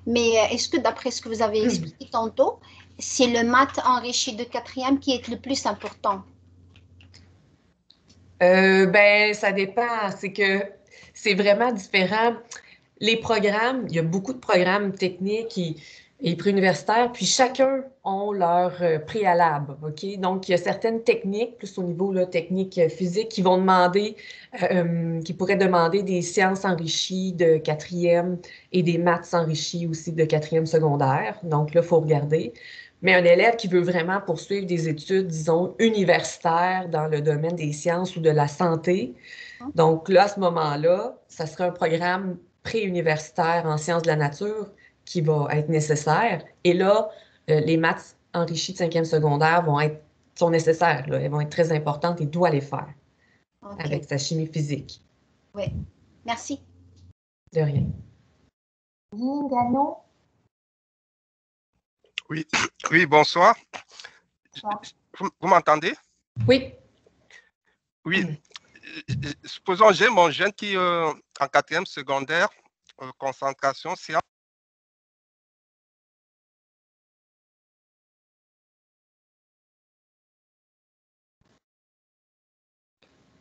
Mais est-ce que, d'après ce que vous avez expliqué tantôt, c'est le maths enrichi de 4e qui est le plus important? Ben, ça dépend. C'est que c'est vraiment différent. Les programmes, il y a beaucoup de programmes techniques et préuniversitaires, puis chacun ont leur préalable, OK? Donc, il y a certaines techniques, plus au niveau là, technique physique, qui vont demander, qui pourraient demander des sciences enrichies de 4e et des maths enrichies aussi de 4e secondaire. Donc là, il faut regarder. Mais un élève qui veut vraiment poursuivre des études, disons, universitaires dans le domaine des sciences ou de la santé, donc là, à ce moment-là, ça serait un programme préuniversitaire en sciences de la nature qui va être nécessaire. Et là, les maths enrichis de 5e secondaire sont nécessaires. Là. Elles vont être très importantes et doit les faire avec sa chimie physique. Oui. Merci. De rien. Oui, bonsoir. Vous m'entendez? Oui. Oui. Supposons j'ai mon jeune qui en 4e secondaire, concentration, sciences.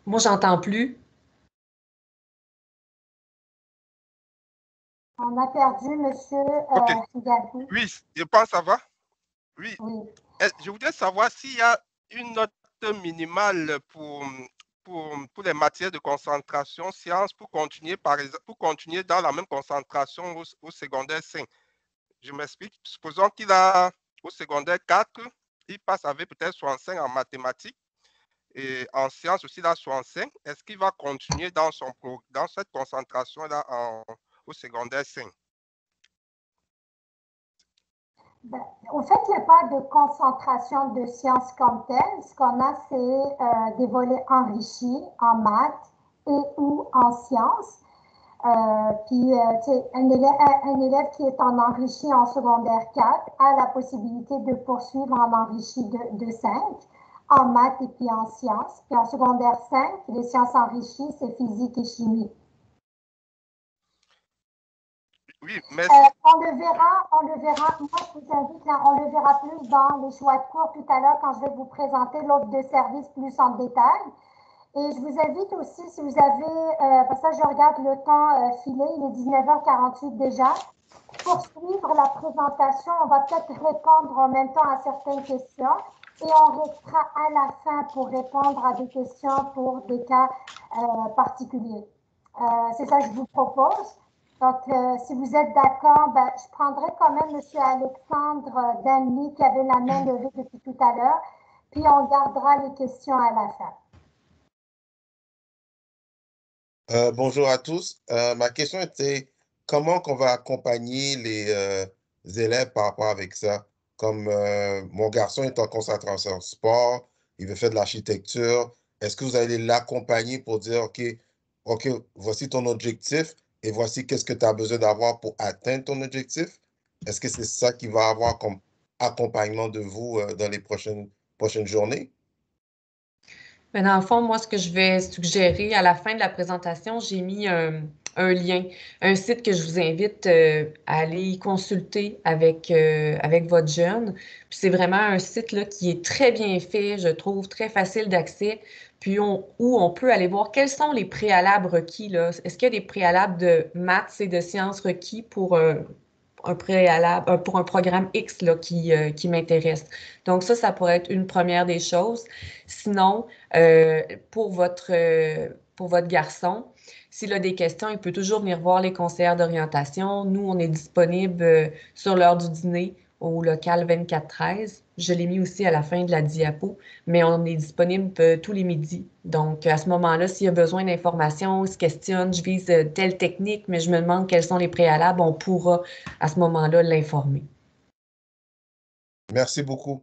Moi, j'entends plus. On a perdu monsieur Gabou. Oui, je pense que ça va. Oui. Je voudrais savoir s'il y a une note minimale pour les matières de concentration sciences pour continuer, par exemple, pour continuer dans la même concentration au secondaire 5. Je m'explique. Supposons qu'il a au secondaire 4, il passe avec peut-être 65 en mathématiques et en sciences aussi, là, 65. Est-ce qu'il va continuer dans cette concentration-là au secondaire 5? Au fait, il n'y a pas de concentration de sciences comme telle. Ce qu'on a, c'est des volets enrichis en maths et ou en sciences. Puis, un élève qui est en enrichi en secondaire 4 a la possibilité de poursuivre en enrichi de 5 en maths et puis en sciences. Puis en secondaire 5, les sciences enrichies, c'est physique et chimie. Oui, mais... on le verra. Moi, je vous invite, là, on le verra plus dans les choix de cours tout à l'heure quand je vais vous présenter l'offre de service plus en détail. Et je vous invite aussi, si vous avez, parce que je regarde le temps filer, il est 19h48 déjà. Pour suivre la présentation, on va peut-être répondre en même temps à certaines questions et on restera à la fin pour répondre à des questions pour des cas particuliers. C'est ça que je vous propose. Donc, si vous êtes d'accord, ben, je prendrai quand même M. Alexandre Danny qui avait la main levée depuis tout à l'heure, puis on gardera les questions à la fin. Bonjour à tous. Ma question était comment qu'on va accompagner les élèves par rapport avec ça? Comme mon garçon est en concentration sport, il veut faire de l'architecture. Est-ce que vous allez l'accompagner pour dire, OK, voici ton objectif et voici qu'est-ce que tu as besoin d'avoir pour atteindre ton objectif? Est-ce que c'est ça qui va avoir comme accompagnement de vous dans les prochaines journées? Mais dans le fond, moi, ce que je vais suggérer à la fin de la présentation, j'ai mis un lien, un site que je vous invite à aller consulter avec votre jeune. Puis c'est vraiment un site là, qui est très bien fait, je trouve, très facile d'accès, puis où on peut aller voir quels sont les préalables requis, là. Est-ce qu'il y a des préalables de maths et de sciences requis pour un préalable, pour un programme X là, qui m'intéresse. Donc ça pourrait être une première des choses. Sinon, pour votre garçon, s'il a des questions, il peut toujours venir voir les conseillères d'orientation. Nous, on est disponible sur l'heure du dîner au local 2413. Je l'ai mis aussi à la fin de la diapo, mais on est disponible tous les midis. Donc, à ce moment-là, s'il y a besoin d'informations, il se questionne, je vise telle technique, mais je me demande quels sont les préalables, on pourra à ce moment-là l'informer. Merci beaucoup.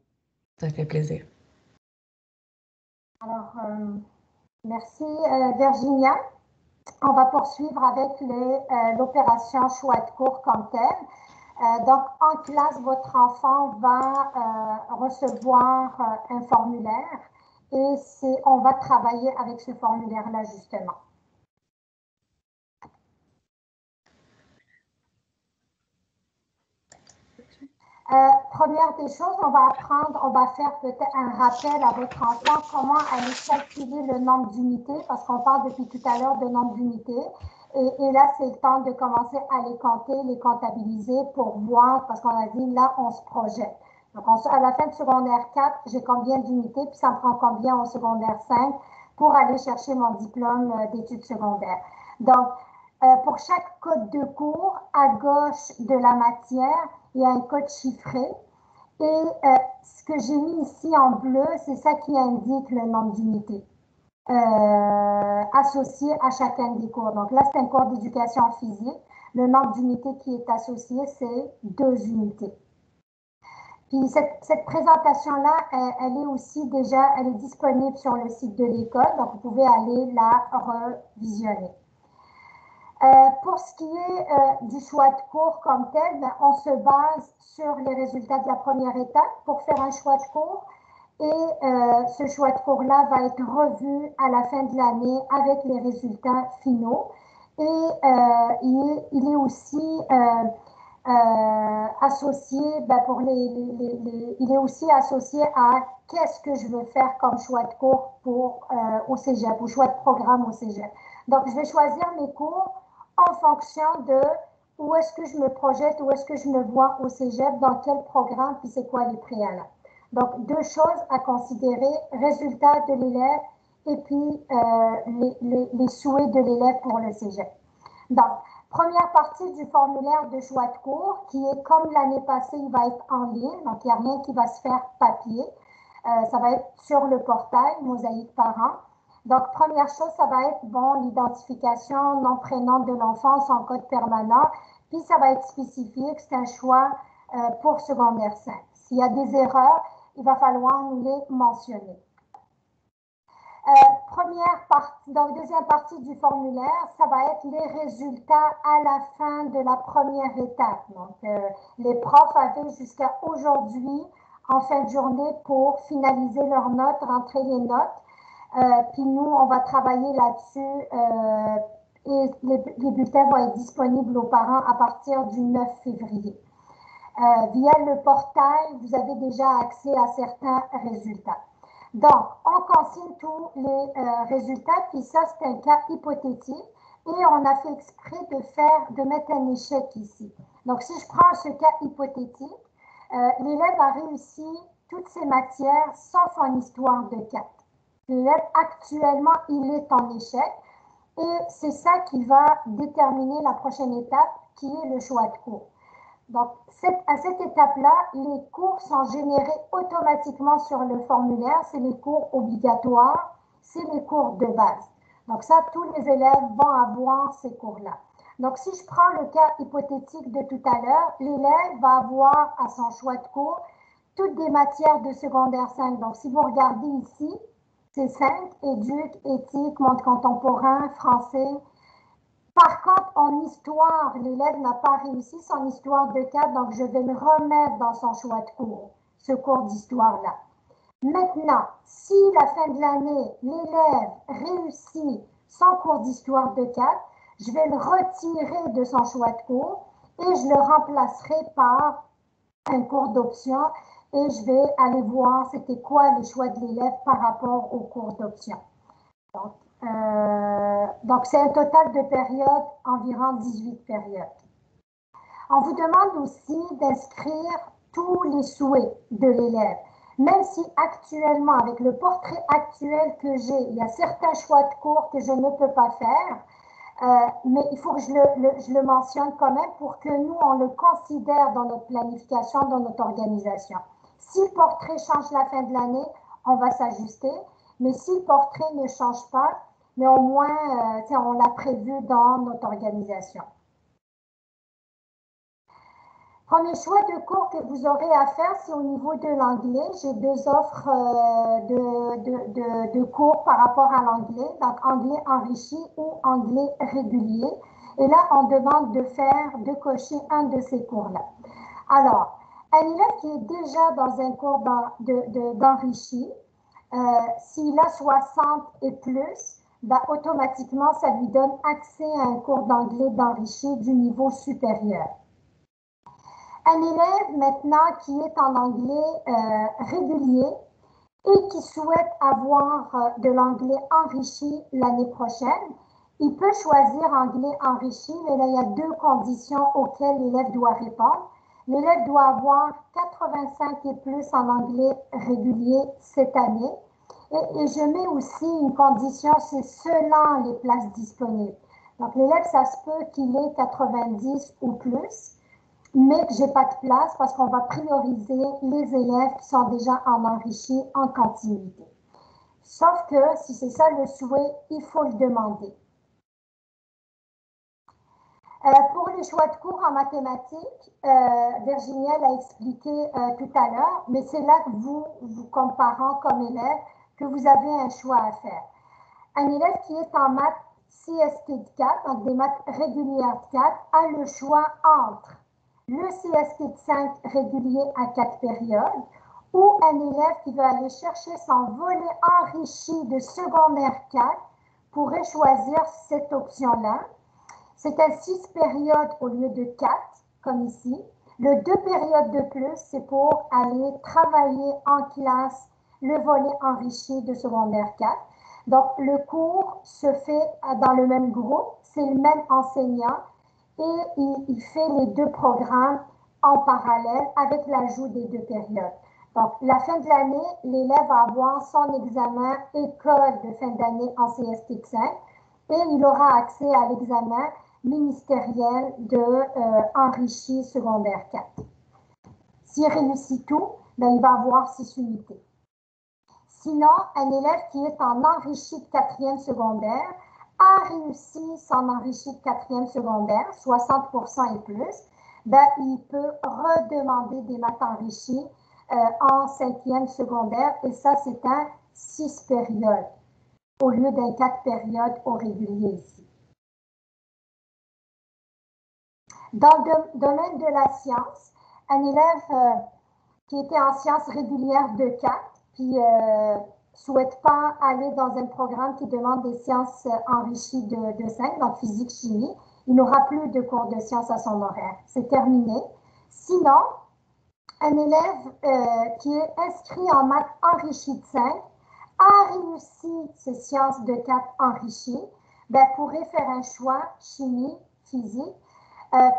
Ça fait plaisir. Alors, merci Virginia. On va poursuivre avec l'opération choix de cours comme telle. Donc, en classe, votre enfant va recevoir un formulaire et on va travailler avec ce formulaire-là, justement. Première des choses, on va faire peut-être un rappel à votre enfant comment aller calculer le nombre d'unités, parce qu'on parle depuis tout à l'heure de nombre d'unités. Et là, c'est le temps de commencer à les compter, les comptabiliser pour voir, parce qu'on a dit là, on se projette. Donc, à la fin de secondaire 4, j'ai combien d'unités, puis ça me prend combien en secondaire 5 pour aller chercher mon diplôme d'études secondaires. Donc, pour chaque code de cours, à gauche de la matière, il y a un code chiffré. Et ce que j'ai mis ici en bleu, c'est ça qui indique le nombre d'unités associé à chacun des cours. Donc là, c'est un cours d'éducation physique. Le nombre d'unités qui est associé, c'est 2 unités. Puis cette présentation-là, elle est aussi déjà, elle est disponible sur le site de l'école, donc vous pouvez aller la revisionner. Pour ce qui est du choix de cours comme tel, ben, on se base sur les résultats de la première étape pour faire un choix de cours. Et ce choix de cours-là va être revu à la fin de l'année avec les résultats finaux. Et il est aussi associé, ben, il est aussi associé à qu'est-ce que je veux faire comme choix de cours au cégep, ou choix de programme au cégep. Donc, je vais choisir mes cours en fonction de où est-ce que je me projette, où est-ce que je me vois au cégep, dans quel programme, puis c'est quoi les préalables. Donc, 2 choses à considérer, résultats de l'élève et puis les souhaits de l'élève pour le cégep. Donc, Première partie du formulaire de choix de cours qui est comme l'année passée, il va être en ligne, donc il n'y a rien qui va se faire papier. Ça va être sur le portail Mosaïque Parents. Donc, première chose, ça va être, bon, l'identification, nom, prénom de l'enfant, son code permanent, puis ça va être spécifié que c'est un choix pour secondaire 5. S'il y a des erreurs, il va falloir nous les mentionner. Première partie, donc deuxième partie du formulaire, ça va être les résultats à la fin de la première étape. Donc, les profs avaient jusqu'à aujourd'hui, en fin de journée, pour finaliser leurs notes, rentrer les notes. Puis nous, on va travailler là-dessus et les bulletins vont être disponibles aux parents à partir du 9 février. Via le portail, vous avez déjà accès à certains résultats. Donc, on consigne tous les résultats, puis ça, c'est un cas hypothétique, et on a fait exprès de mettre un échec ici. Donc, si je prends ce cas hypothétique, l'élève a réussi toutes ses matières, sauf en histoire de 4. L'élève, actuellement, il est en échec, et c'est ça qui va déterminer la prochaine étape, qui est le choix de cours. Donc, à cette étape-là, les cours sont générés automatiquement sur le formulaire. C'est les cours obligatoires, c'est les cours de base. Donc ça, tous les élèves vont avoir ces cours-là. Donc, si je prends le cas hypothétique de tout à l'heure, l'élève va avoir à son choix de cours toutes des matières de secondaire 5. Donc, si vous regardez ici, c'est 5, éduc, éthique, monde contemporain, français. Par contre, en histoire, l'élève n'a pas réussi son histoire de 4, donc je vais le remettre dans son choix de cours, ce cours d'histoire-là. Maintenant, si à la fin de l'année, l'élève réussit son cours d'histoire de 4, je vais le retirer de son choix de cours et je le remplacerai par un cours d'option et je vais aller voir c'était quoi les choix de l'élève par rapport au cours d'option. Donc, c'est un total de périodes, environ 18 périodes. On vous demande aussi d'inscrire tous les souhaits de l'élève. Même si actuellement, avec le portrait actuel que j'ai, il y a certains choix de cours que je ne peux pas faire, mais il faut que je le mentionne quand même pour que nous, on le considère dans notre planification, dans notre organisation. Si le portrait change la fin de l'année, on va s'ajuster. Mais si le portrait ne change pas, mais au moins, on l'a prévu dans notre organisation. Premier choix de cours que vous aurez à faire, c'est au niveau de l'anglais. J'ai 2 offres de cours par rapport à l'anglais, donc anglais enrichi ou anglais régulier. Et là, on demande de cocher un de ces cours-là. Alors, un élève qui est déjà dans un cours d'enrichi, s'il a 60 et plus, automatiquement, ça lui donne accès à un cours d'anglais d'enrichi du niveau supérieur. Un élève maintenant qui est en anglais régulier et qui souhaite avoir de l'anglais enrichi l'année prochaine, il peut choisir anglais enrichi, mais là, il y a 2 conditions auxquelles l'élève doit répondre. L'élève doit avoir 85 et plus en anglais régulier cette année. Et je mets aussi une condition, c'est selon les places disponibles. Donc, l'élève, ça se peut qu'il ait 90 ou plus, mais que je n'ai pas de place parce qu'on va prioriser les élèves qui sont déjà en enrichi en continuité. Sauf que si c'est ça le souhait, il faut le demander. Pour les choix de cours en mathématiques, Virginie l'a expliqué tout à l'heure, mais c'est là que vous comparant comme élève, que vous avez un choix à faire. Un élève qui est en maths CST de 4, donc des maths régulières de 4, a le choix entre le CST de 5 régulier à 4 périodes ou un élève qui veut aller chercher son volet enrichi de secondaire 4 pourrait choisir cette option-là. C'est un 6 périodes au lieu de 4, comme ici. Le 2 périodes de plus, c'est pour aller travailler en classe le volet enrichi de secondaire 4. Donc, le cours se fait dans le même groupe, c'est le même enseignant et il fait les 2 programmes en parallèle avec l'ajout des 2 périodes. Donc, la fin de l'année, l'élève va avoir son examen école de fin d'année en CST5 et il aura accès à l'examen ministériel de enrichi secondaire 4. S'il réussit tout, ben, il va avoir 6 unités. Sinon, un élève qui est en enrichi de 4e secondaire a réussi son enrichi de 4e secondaire, 60% et plus, ben, il peut redemander des maths enrichies en 5e secondaire, et ça, c'est un 6 périodes au lieu d'un 4 périodes au régulier ici. Dans le domaine de la science, un élève qui était en sciences régulières de 4, puis souhaite pas aller dans un programme qui demande des sciences enrichies de 5, donc physique, chimie, il n'aura plus de cours de sciences à son horaire. C'est terminé. Sinon, un élève qui est inscrit en maths enrichies de 5 a réussi ses sciences de 4 enrichies, ben, pourrait faire un choix chimie, physique.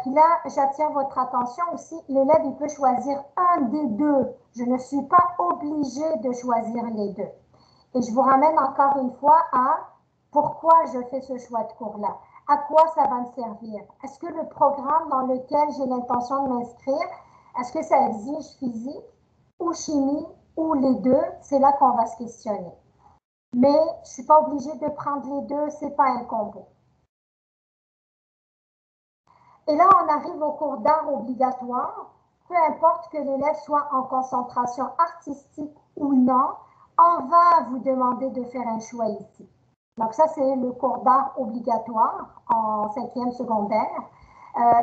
Puis là, j'attire votre attention aussi, l'élève, il peut choisir un des deux. Je ne suis pas obligée de choisir les deux. Et je vous ramène encore une fois à pourquoi je fais ce choix de cours-là. À quoi ça va me servir? Est-ce que le programme dans lequel j'ai l'intention de m'inscrire, est-ce que ça exige physique ou chimie ou les deux? C'est là qu'on va se questionner. Mais je ne suis pas obligée de prendre les deux, ce n'est pas un combo. Et là, on arrive au cours d'art obligatoire. Peu importe que l'élève soit en concentration artistique ou non, on va vous demander de faire un choix ici. Donc ça, c'est le cours d'art obligatoire en 5e secondaire.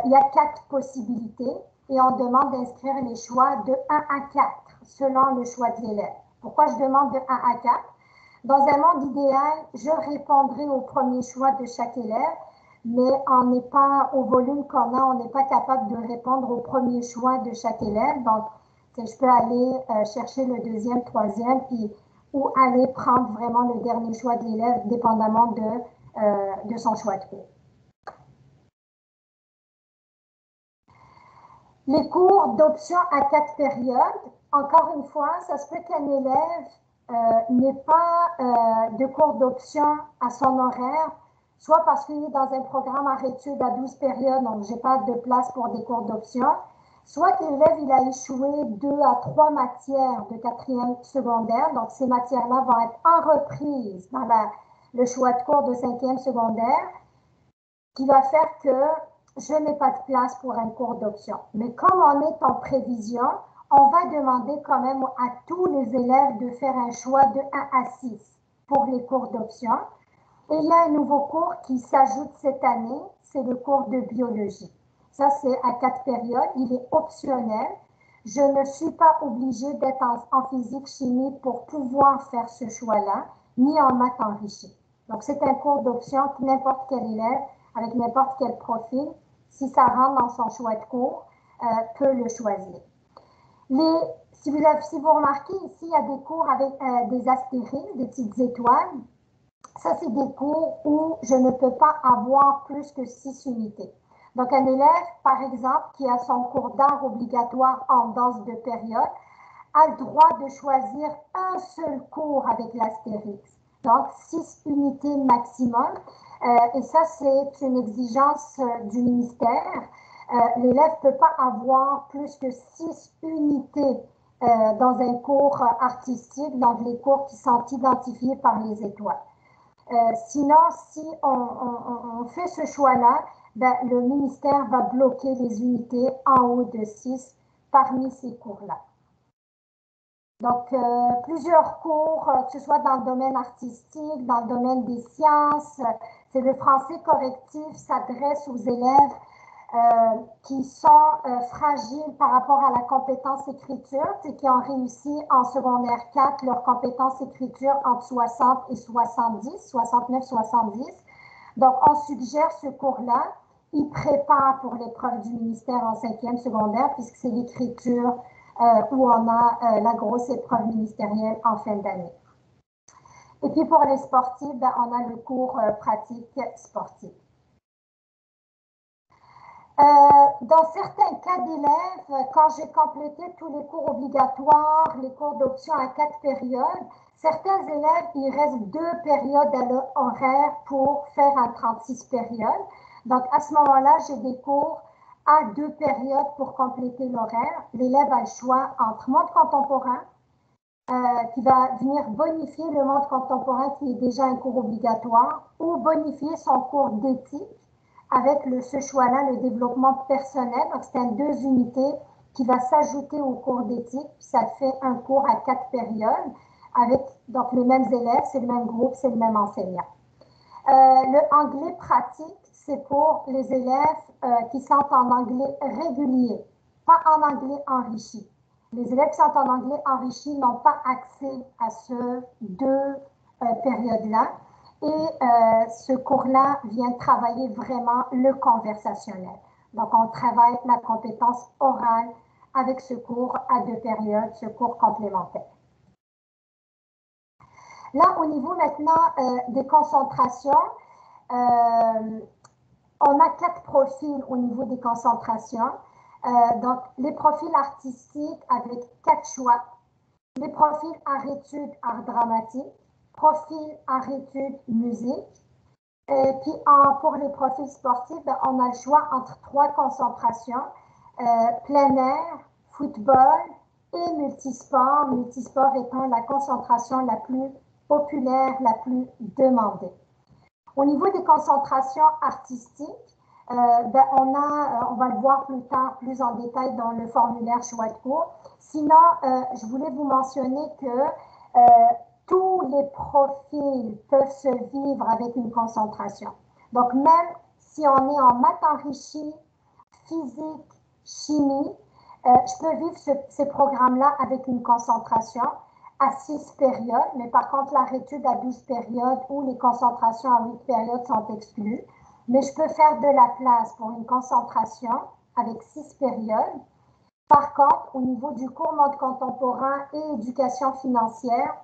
Il y a 4 possibilités et on demande d'inscrire les choix de 1 à 4 selon le choix de l'élève. Pourquoi je demande de 1 à 4? Dans un monde idéal, je répondrai au premier choix de chaque élève, mais on n'est pas au volume qu'on a, on n'est pas capable de répondre au premier choix de chaque élève. Donc, je peux aller chercher le 2e, 3e, puis ou aller prendre vraiment le dernier choix de l'élève, dépendamment de son choix de cours. Les cours d'option à 4 périodes, encore une fois, ça se peut qu'un élève n'ait pas de cours d'option à son horaire, soit parce qu'il est dans un programme à études à 12 périodes, donc je n'ai pas de place pour des cours d'option, soit que l'élève il a échoué 2 à 3 matières de 4e secondaire, donc ces matières-là vont être en reprise dans le choix de cours de 5e secondaire, qui va faire que je n'ai pas de place pour un cours d'option. Mais comme on est en prévision, on va demander quand même à tous les élèves de faire un choix de 1 à 6 pour les cours d'option. Et il y a un nouveau cours qui s'ajoute cette année, c'est le cours de biologie. Ça, c'est à 4 périodes, il est optionnel. Je ne suis pas obligée d'être en physique, chimie pour pouvoir faire ce choix-là, ni en maths enrichi. Donc, c'est un cours d'option que n'importe quel élève, avec n'importe quel profil, si ça rentre dans son choix de cours, peut le choisir. Si vous remarquez ici, il y a des cours avec des astérisques, des petites étoiles. Ça, c'est des cours où je ne peux pas avoir plus que 6 unités. Donc, un élève, par exemple, qui a son cours d'art obligatoire en danse de période, a le droit de choisir un seul cours avec l'astérix. Donc, 6 unités maximum. Et ça, c'est une exigence du ministère. L'élève ne peut pas avoir plus que 6 unités dans un cours artistique, dans les cours qui sont identifiés par les étoiles. Sinon, si on fait ce choix-là, ben, le ministère va bloquer les unités en haut de 6 parmi ces cours-là. Donc, plusieurs cours, que ce soit dans le domaine artistique, dans le domaine des sciences, c'est le français correctif s'adresse aux élèves qui sont fragiles par rapport à la compétence écriture, et qui ont réussi en secondaire 4 leur compétence écriture entre 60 et 70, 69-70. Donc, on suggère ce cours-là. Il prépare pour l'épreuve du ministère en 5e secondaire, puisque c'est l'écriture où on a la grosse épreuve ministérielle en fin d'année. Et puis, pour les sportifs, ben, on a le cours pratique sportif. Dans certains cas d'élèves, quand j'ai complété tous les cours obligatoires, les cours d'option à 4 périodes, certains élèves, il reste 2 périodes à l'horaire pour faire un 36 périodes. Donc, à ce moment-là, j'ai des cours à 2 périodes pour compléter l'horaire. L'élève a le choix entre monde contemporain, qui va venir bonifier le monde contemporain qui est déjà un cours obligatoire, ou bonifier son cours d'éthique avec ce choix-là, le développement personnel. Donc, c'est 2 unités qui va s'ajouter au cours d'éthique. Ça fait un cours à 4 périodes avec donc les mêmes élèves, c'est le même groupe, c'est le même enseignant. Le anglais pratique, c'est pour les élèves qui sont en anglais régulier, pas en anglais enrichi. Les élèves qui sont en anglais enrichi n'ont pas accès à ces 2 périodes-là. Et ce cours-là vient travailler vraiment le conversationnel. Donc, on travaille la compétence orale avec ce cours à 2 périodes, ce cours complémentaire. Là, au niveau maintenant des concentrations, on a 4 profils au niveau des concentrations. Donc, les profils artistiques avec 4 choix. Les profils art-études, art dramatique, profil art-études, musique. Et puis, pour les profils sportifs, ben, on a le choix entre 3 concentrations, plein air, football et multisport. Multisport étant la concentration la plus populaire, la plus demandée. Au niveau des concentrations artistiques, ben on va le voir plus tard, plus en détail dans le formulaire choix de cours. Sinon, je voulais vous mentionner que tous les profils peuvent se vivre avec une concentration. Donc, même si on est en maths enrichi, physique, chimie, je peux vivre ces programmes-là avec une concentration à 6 périodes, mais par contre, l'art-étude à 12 périodes ou les concentrations à 8 périodes sont exclues. Mais je peux faire de la place pour une concentration avec 6 périodes. Par contre, au niveau du cours monde contemporain et éducation financière,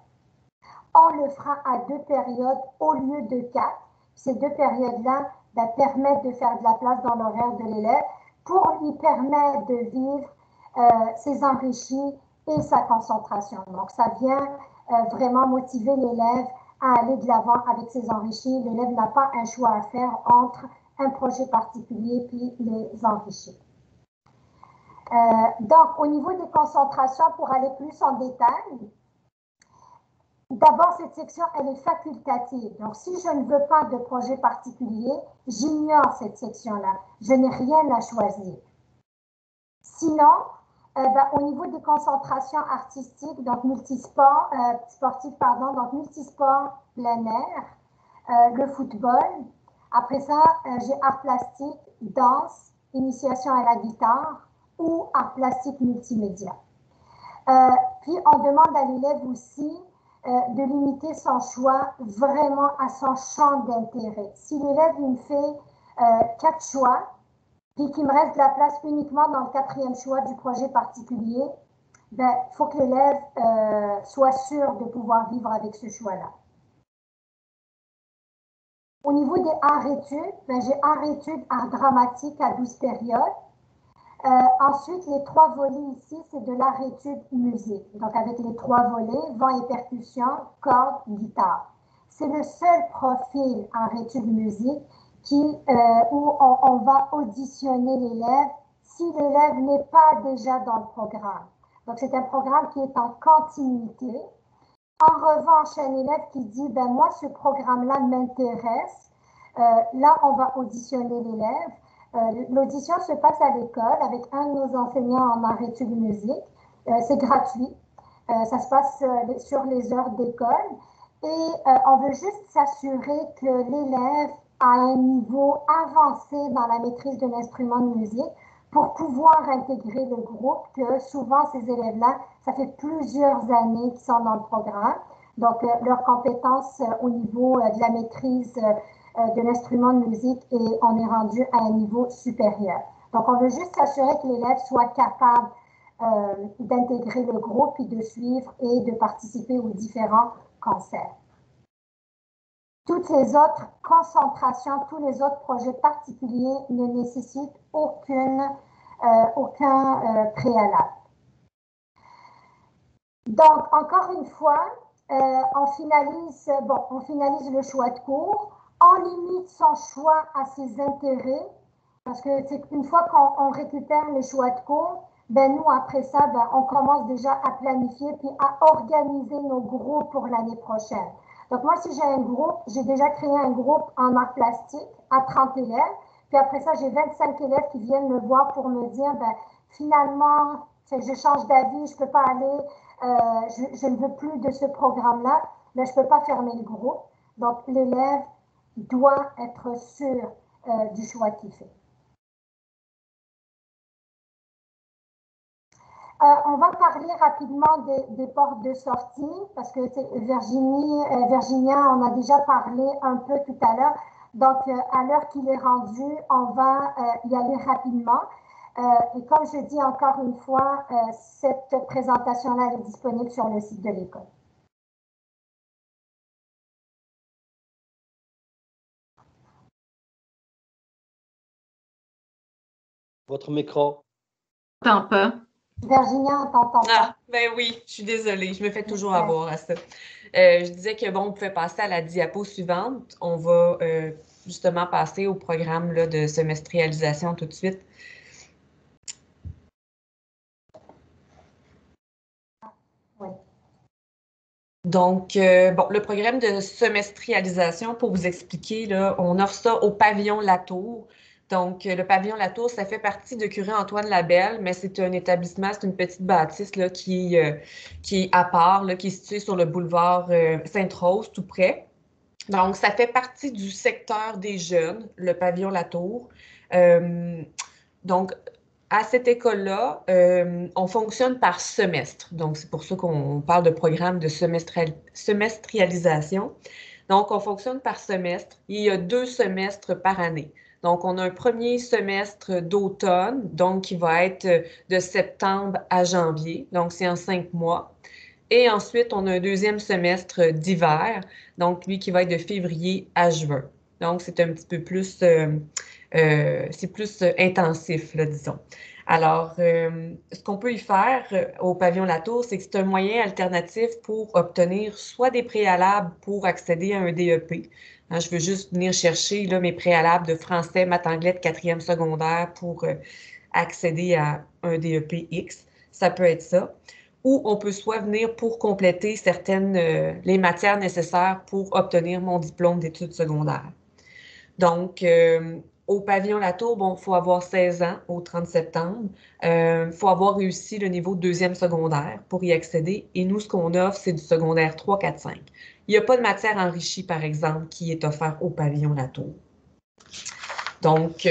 on le fera à 2 périodes au lieu de 4. Ces 2 périodes-là permettent de faire de la place dans l'horaire de l'élève pour lui permettre de vivre ses enrichis et sa concentration. Donc, ça vient vraiment motiver l'élève à aller de l'avant avec ses enrichis. L'élève n'a pas un choix à faire entre un projet particulier puis les enrichis. Donc, au niveau des concentrations, pour aller plus en détail, d'abord, cette section, elle est facultative. Donc, si je ne veux pas de projet particulier, j'ignore cette section-là. Je n'ai rien à choisir. Sinon, au niveau des concentrations artistiques, donc multisport, donc multisport plein air, le football. Après ça, j'ai art plastique, danse, initiation à la guitare ou art plastique multimédia. Puis, on demande à l'élève aussi de limiter son choix vraiment à son champ d'intérêt. Si l'élève me fait 4 choix, puis qu'il me reste de la place uniquement dans le 4e choix du projet particulier, il faut que l'élève soit sûr de pouvoir vivre avec ce choix-là. Au niveau des arts-études, j'ai art-études, art dramatique à 12 périodes. Ensuite, les 3 volets ici, c'est de l'art-étude musique. Donc, avec les 3 volets, vent et percussion, cordes, guitare. C'est le seul profil art-étude musique où on va auditionner l'élève si l'élève n'est pas déjà dans le programme. Donc, c'est un programme qui est en continuité. En revanche, un élève qui dit, moi, ce programme-là m'intéresse, là, on va auditionner l'élève. L'audition se passe à l'école avec un de nos enseignants en art-études musique. C'est gratuit. Ça se passe sur les heures d'école. Et on veut juste s'assurer que l'élève a un niveau avancé dans la maîtrise de l'instrument de musique pour pouvoir intégrer le groupe, que souvent ces élèves-là, ça fait plusieurs années qu'ils sont dans le programme. Donc, leurs compétences au niveau de la maîtrise de l'instrument de musique et on est rendu à un niveau supérieur. Donc, on veut juste s'assurer que l'élève soit capable d'intégrer le groupe et de suivre et de participer aux différents concerts. Toutes les autres concentrations, tous les autres projets particuliers ne nécessitent aucun préalable. Donc, encore une fois, on finalise le choix de cours. on limite son choix à ses intérêts, parce que une fois qu'on récupère les choix de cours, ben nous, après ça, ben, on commence déjà à planifier puis à organiser nos groupes pour l'année prochaine. Donc, moi, si j'ai un groupe, j'ai déjà créé un groupe en art plastique à 30 élèves. Puis après ça, j'ai 25 élèves qui viennent me voir pour me dire, ben, finalement, je change d'avis, je ne peux pas aller, je ne veux plus de ce programme-là, mais je ne peux pas fermer le groupe. Donc, l'élève doit être sûr du choix qu'il fait. On va parler rapidement des portes de sortie parce que Virginia, on a déjà parlé un peu tout à l'heure. Donc, à l'heure qu'il est rendu, on va y aller rapidement. Et comme je dis encore une fois, cette présentation-là est disponible sur le site de l'école. Votre micro. T'entends pas. Virginia, on t'entend pas. Ah, ben oui, je suis désolée, je me fais toujours avoir à ça. Je disais que bon, on pouvait passer à la diapo suivante. On va justement passer au programme là, de semestrialisation tout de suite. Oui. Donc, bon, le programme de semestrialisation, pour vous expliquer, là, on offre ça au pavillon Latour. Donc, le pavillon Latour, ça fait partie de Curie-Antoine Labelle, mais c'est un établissement, c'est une petite bâtisse là, qui est à part, là, qui est située sur le boulevard Sainte-Rose, tout près. Donc, ça fait partie du secteur des jeunes, le pavillon Latour. Donc, à cette école-là, on fonctionne par semestre. Donc, c'est pour ça qu'on parle de programme de semestrialisation. Donc, on fonctionne par semestre. Il y a 2 semestres par année. Donc, on a un premier semestre d'automne, donc qui va être de septembre à janvier. Donc, c'est en 5 mois. Et ensuite, on a un deuxième semestre d'hiver, donc lui qui va être de février à juin. Donc, c'est un petit peu plus, c'est plus intensif, là, disons. Alors, ce qu'on peut y faire au pavillon Latour, c'est que c'est un moyen alternatif pour obtenir soit des préalables pour accéder à un DEP. Hein, je veux juste venir chercher là, mes préalables de français, maths, anglais de 4e secondaire pour accéder à un DEP X. Ça peut être ça. Ou on peut soit venir pour compléter les matières nécessaires pour obtenir mon diplôme d'études secondaires. Donc, au pavillon Latour, bon, il faut avoir 16 ans au 30 septembre. Il faut avoir réussi le niveau de 2e secondaire pour y accéder. Et nous, ce qu'on offre, c'est du secondaire 3, 4, 5. Il n'y a pas de matière enrichie, par exemple, qui est offerte au pavillon Latour. Donc,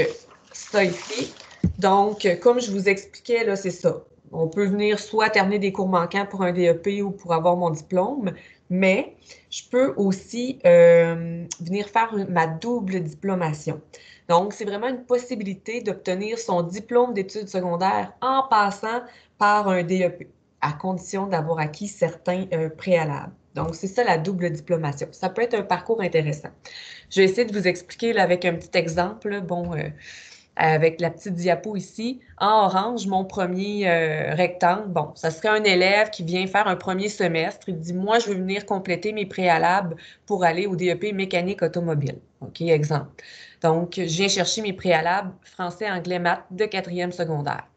ça ici. Donc, comme je vous expliquais, là, c'est ça. On peut venir soit terminer des cours manquants pour un DEP ou pour avoir mon diplôme, mais je peux aussi venir faire ma double diplomation. Donc, c'est vraiment une possibilité d'obtenir son diplôme d'études secondaires en passant par un DEP, à condition d'avoir acquis certains préalables. Donc, c'est ça la double diplomation. Ça peut être un parcours intéressant. Je vais essayer de vous expliquer là, avec un petit exemple. Là, bon, avec la petite diapo ici. En orange, mon premier rectangle, bon, ça serait un élève qui vient faire un premier semestre. Il dit, moi, je veux venir compléter mes préalables pour aller au DEP mécanique automobile. OK, exemple. Donc, je viens chercher mes préalables français, anglais, maths de 4e secondaire.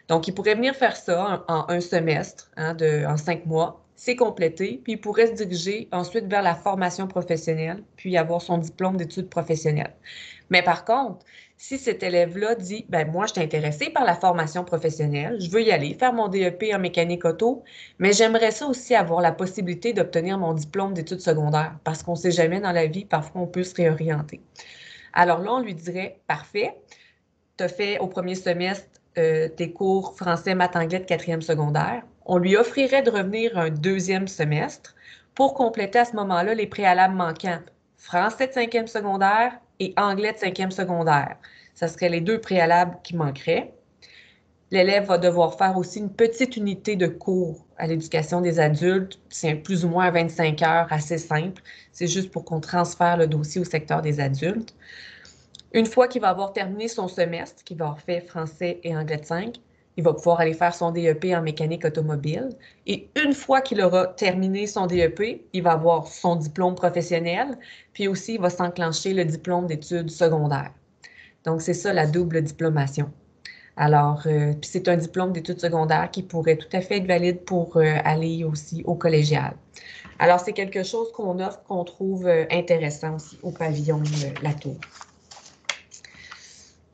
Donc, il pourrait venir faire ça en un semestre, hein, en 5 mois. C'est complété, puis il pourrait se diriger ensuite vers la formation professionnelle, puis avoir son diplôme d'études professionnelles. Mais par contre, si cet élève-là dit, ben moi, je suis intéressé par la formation professionnelle, je veux y aller, faire mon DEP en mécanique auto, mais j'aimerais ça aussi avoir la possibilité d'obtenir mon diplôme d'études secondaires, parce qu'on ne sait jamais dans la vie, parfois on peut se réorienter. Alors là, on lui dirait, parfait, tu as fait au premier semestre tes cours français, maths, anglais de 4e secondaire. On lui offrirait de revenir un 2e semestre pour compléter à ce moment-là les préalables manquants. Français de 5e secondaire et anglais de 5e secondaire. Ça serait les 2 préalables qui manqueraient. L'élève va devoir faire aussi une petite unité de cours à l'éducation des adultes. C'est plus ou moins 25 heures, assez simple. C'est juste pour qu'on transfère le dossier au secteur des adultes. Une fois qu'il va avoir terminé son semestre, qu'il va avoir fait français et anglais de 5, il il va pouvoir aller faire son DEP en mécanique automobile. Et une fois qu'il aura terminé son DEP, il va avoir son diplôme professionnel, puis aussi, il va s'enclencher le diplôme d'études secondaires. Donc, c'est ça la double diplomation. Alors, puis c'est un diplôme d'études secondaires qui pourrait tout à fait être valide pour aller aussi au collégial. Alors, c'est quelque chose qu'on offre, qu'on trouve intéressant aussi au pavillon La Tour.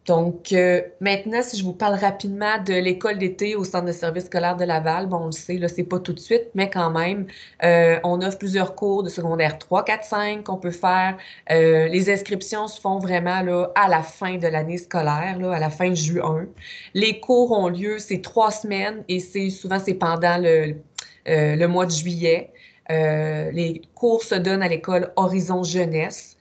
Donc, maintenant, si je vous parle rapidement de l'école d'été au Centre de service scolaire de Laval, bon, on le sait, là, c'est pas tout de suite, mais quand même, on offre plusieurs cours de secondaire 3, 4, 5 qu'on peut faire. Les inscriptions se font vraiment là, à la fin de l'année scolaire, là, à la fin de juin. Les cours ont lieu, c'est 3 semaines et souvent, c'est pendant le mois de juillet. Les cours se donnent à l'école Horizon Jeunesse.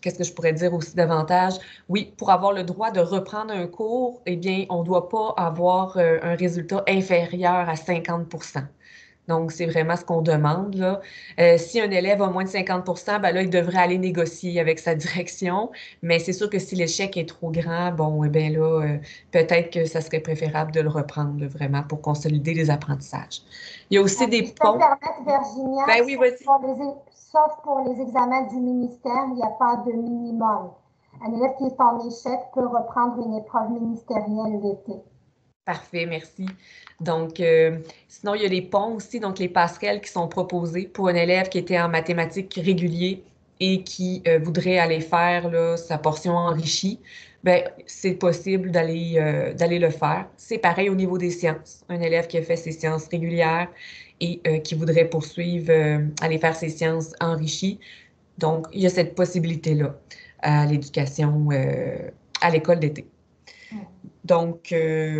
Qu'est-ce que je pourrais dire aussi davantage? Oui, pour avoir le droit de reprendre un cours, eh bien, on ne doit pas avoir un résultat inférieur à 50 %. Donc, c'est vraiment ce qu'on demande, là. Si un élève a moins de 50 %, ben là, il devrait aller négocier avec sa direction. Mais c'est sûr que si l'échec est trop grand, bon, eh bien là, peut-être que ça serait préférable de le reprendre, là, vraiment, pour consolider les apprentissages. Il y a aussi des ponts. Je peux me permettre, Virginia, ben oui, vas-y. Sauf pour les examens du ministère, il n'y a pas de minimum. Un élève qui est en échec peut reprendre une épreuve ministérielle l'été. Parfait, merci. Donc, sinon, il y a les ponts aussi, donc les passerelles qui sont proposées pour un élève qui était en mathématiques régulier et qui voudrait aller faire là, sa portion enrichie. Bien, c'est possible d'aller le faire. C'est pareil au niveau des sciences. Un élève qui a fait ses sciences régulières et qui voudrait poursuivre, aller faire ses sciences enrichies. Donc, il y a cette possibilité-là à l'éducation, à l'école d'été. Donc,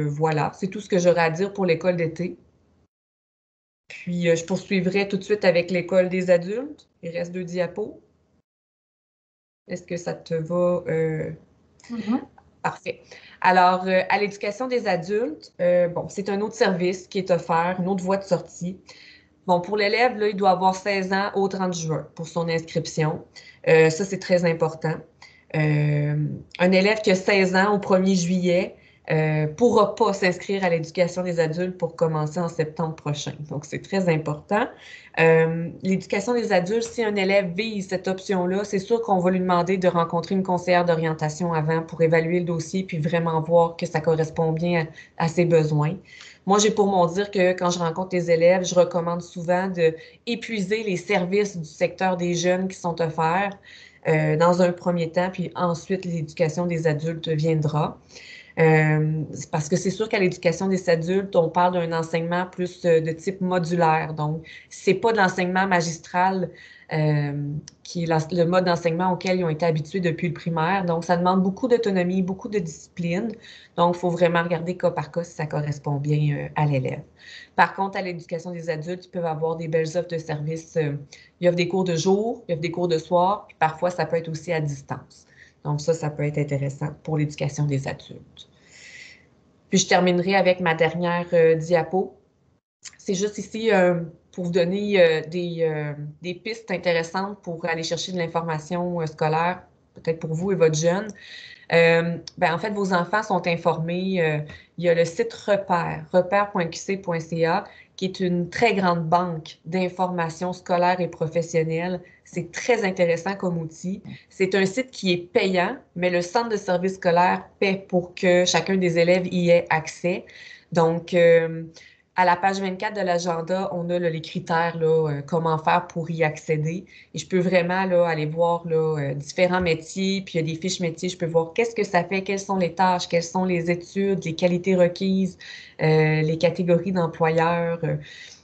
voilà, c'est tout ce que j'aurais à dire pour l'école d'été. Puis, je poursuivrai tout de suite avec l'école des adultes. Il reste 2 diapos. Est-ce que ça te va? Parfait. Alors, à l'éducation des adultes, bon, c'est un autre service qui est offert, une autre voie de sortie. Bon, pour l'élève, là, il doit avoir 16 ans au 30 juin pour son inscription. Ça, c'est très important. Un élève qui a 16 ans au 1er juillet ne pourra pas s'inscrire à l'éducation des adultes pour commencer en septembre prochain. Donc, c'est très important. L'éducation des adultes, si un élève vise cette option-là, c'est sûr qu'on va lui demander de rencontrer une conseillère d'orientation avant pour évaluer le dossier puis vraiment voir que ça correspond bien à ses besoins. Moi, j'ai pour mon dire que quand je rencontre les élèves, je recommande souvent d'épuiser les services du secteur des jeunes qui sont offerts dans un premier temps, puis ensuite l'éducation des adultes viendra. Parce que c'est sûr qu'à l'éducation des adultes, on parle d'un enseignement plus de type modulaire. Donc, c'est pas de l'enseignement magistral qui est le mode d'enseignement auquel ils ont été habitués depuis le primaire. Donc, ça demande beaucoup d'autonomie, beaucoup de discipline. Donc, il faut vraiment regarder cas par cas si ça correspond bien à l'élève. Par contre, à l'éducation des adultes, ils peuvent avoir des belles offres de services. Ils offrent des cours de jour, ils offrent des cours de soir, puis parfois, ça peut être aussi à distance. Donc, ça peut être intéressant pour l'éducation des adultes. Puis, je terminerai avec ma dernière diapo. C'est juste ici pour vous donner des pistes intéressantes pour aller chercher de l'information scolaire, peut-être pour vous et votre jeune. En fait, vos enfants sont informés. Il y a le site repère.qc.ca, qui est une très grande banque d'informations scolaires et professionnelles. C'est très intéressant comme outil. C'est un site qui est payant, mais le centre de service scolaire paie pour que chacun des élèves y ait accès. Donc, à la page 24 de l'agenda, on a là, les critères, là, comment faire pour y accéder. Et je peux vraiment là, aller voir là, différents métiers, puis il y a des fiches métiers, je peux voir qu'est-ce que ça fait, quelles sont les tâches, quelles sont les études, les qualités requises, les catégories d'employeurs.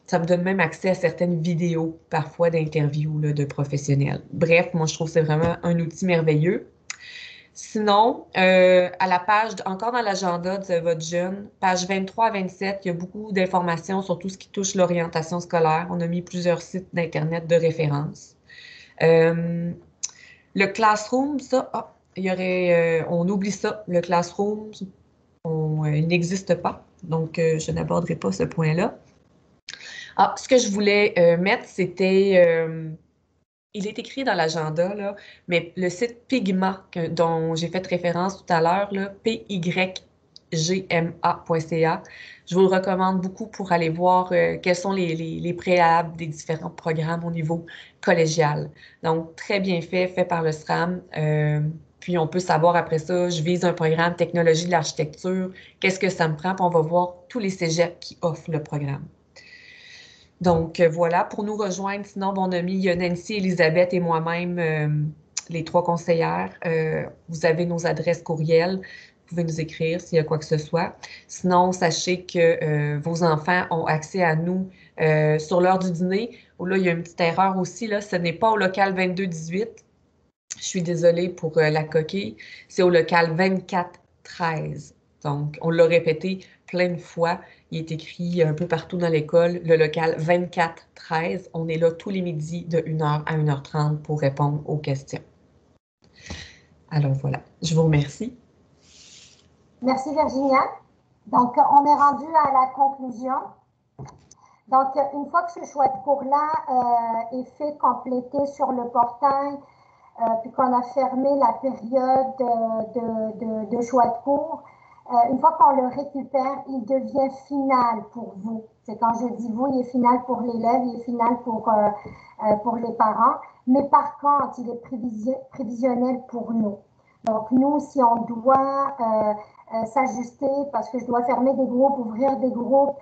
Ça me donne même accès à certaines vidéos, parfois d'interviews de professionnels. Bref, moi, je trouve que c'est vraiment un outil merveilleux. Sinon, à la page, encore dans l'agenda de votre jeune, page 23 à 27, il y a beaucoup d'informations sur tout ce qui touche l'orientation scolaire. On a mis plusieurs sites d'Internet de référence. Le Classroom, ça, on oublie ça. Le Classroom, il n'existe pas. Donc, je n'aborderai pas ce point-là. Ce que je voulais mettre, c'était... il est écrit dans l'agenda, là, mais le site Pygma, dont j'ai fait référence tout à l'heure, Pygma, gma.ca. Je vous le recommande beaucoup pour aller voir quels sont les préalables des différents programmes au niveau collégial. Donc, très bien fait par le SRAM. Puis, on peut savoir après ça, je vise un programme technologie de l'architecture, qu'est-ce que ça me prend, puis on va voir tous les cégeps qui offrent le programme. Donc, voilà, pour nous rejoindre, sinon, mon ami, il y a Nancy, Elisabeth et moi-même, les 3 conseillères. Vous avez nos adresses courriels. Vous pouvez nous écrire s'il y a quoi que ce soit. Sinon, sachez que vos enfants ont accès à nous sur l'heure du dîner. Où là, il y a une petite erreur aussi. Là, ce n'est pas au local 2218. Je suis désolée pour la coquille. C'est au local 2413. Donc, on l'a répété plein de fois. Il est écrit un peu partout dans l'école, le local 2413. On est là tous les midis de 1h à 1h30 pour répondre aux questions. Alors voilà, je vous remercie. Merci Virginia. Donc, on est rendu à la conclusion. Donc, une fois que ce choix de cours-là est fait, complété sur le portail, puis qu'on a fermé la période de choix de cours, une fois qu'on le récupère, il devient final pour vous. C'est quand je dis vous, il est final pour l'élève, il est final pour les parents. Mais par contre, il est prévisionnel pour nous. Donc, nous, si on doit s'ajuster parce que je dois fermer des groupes, ouvrir des groupes,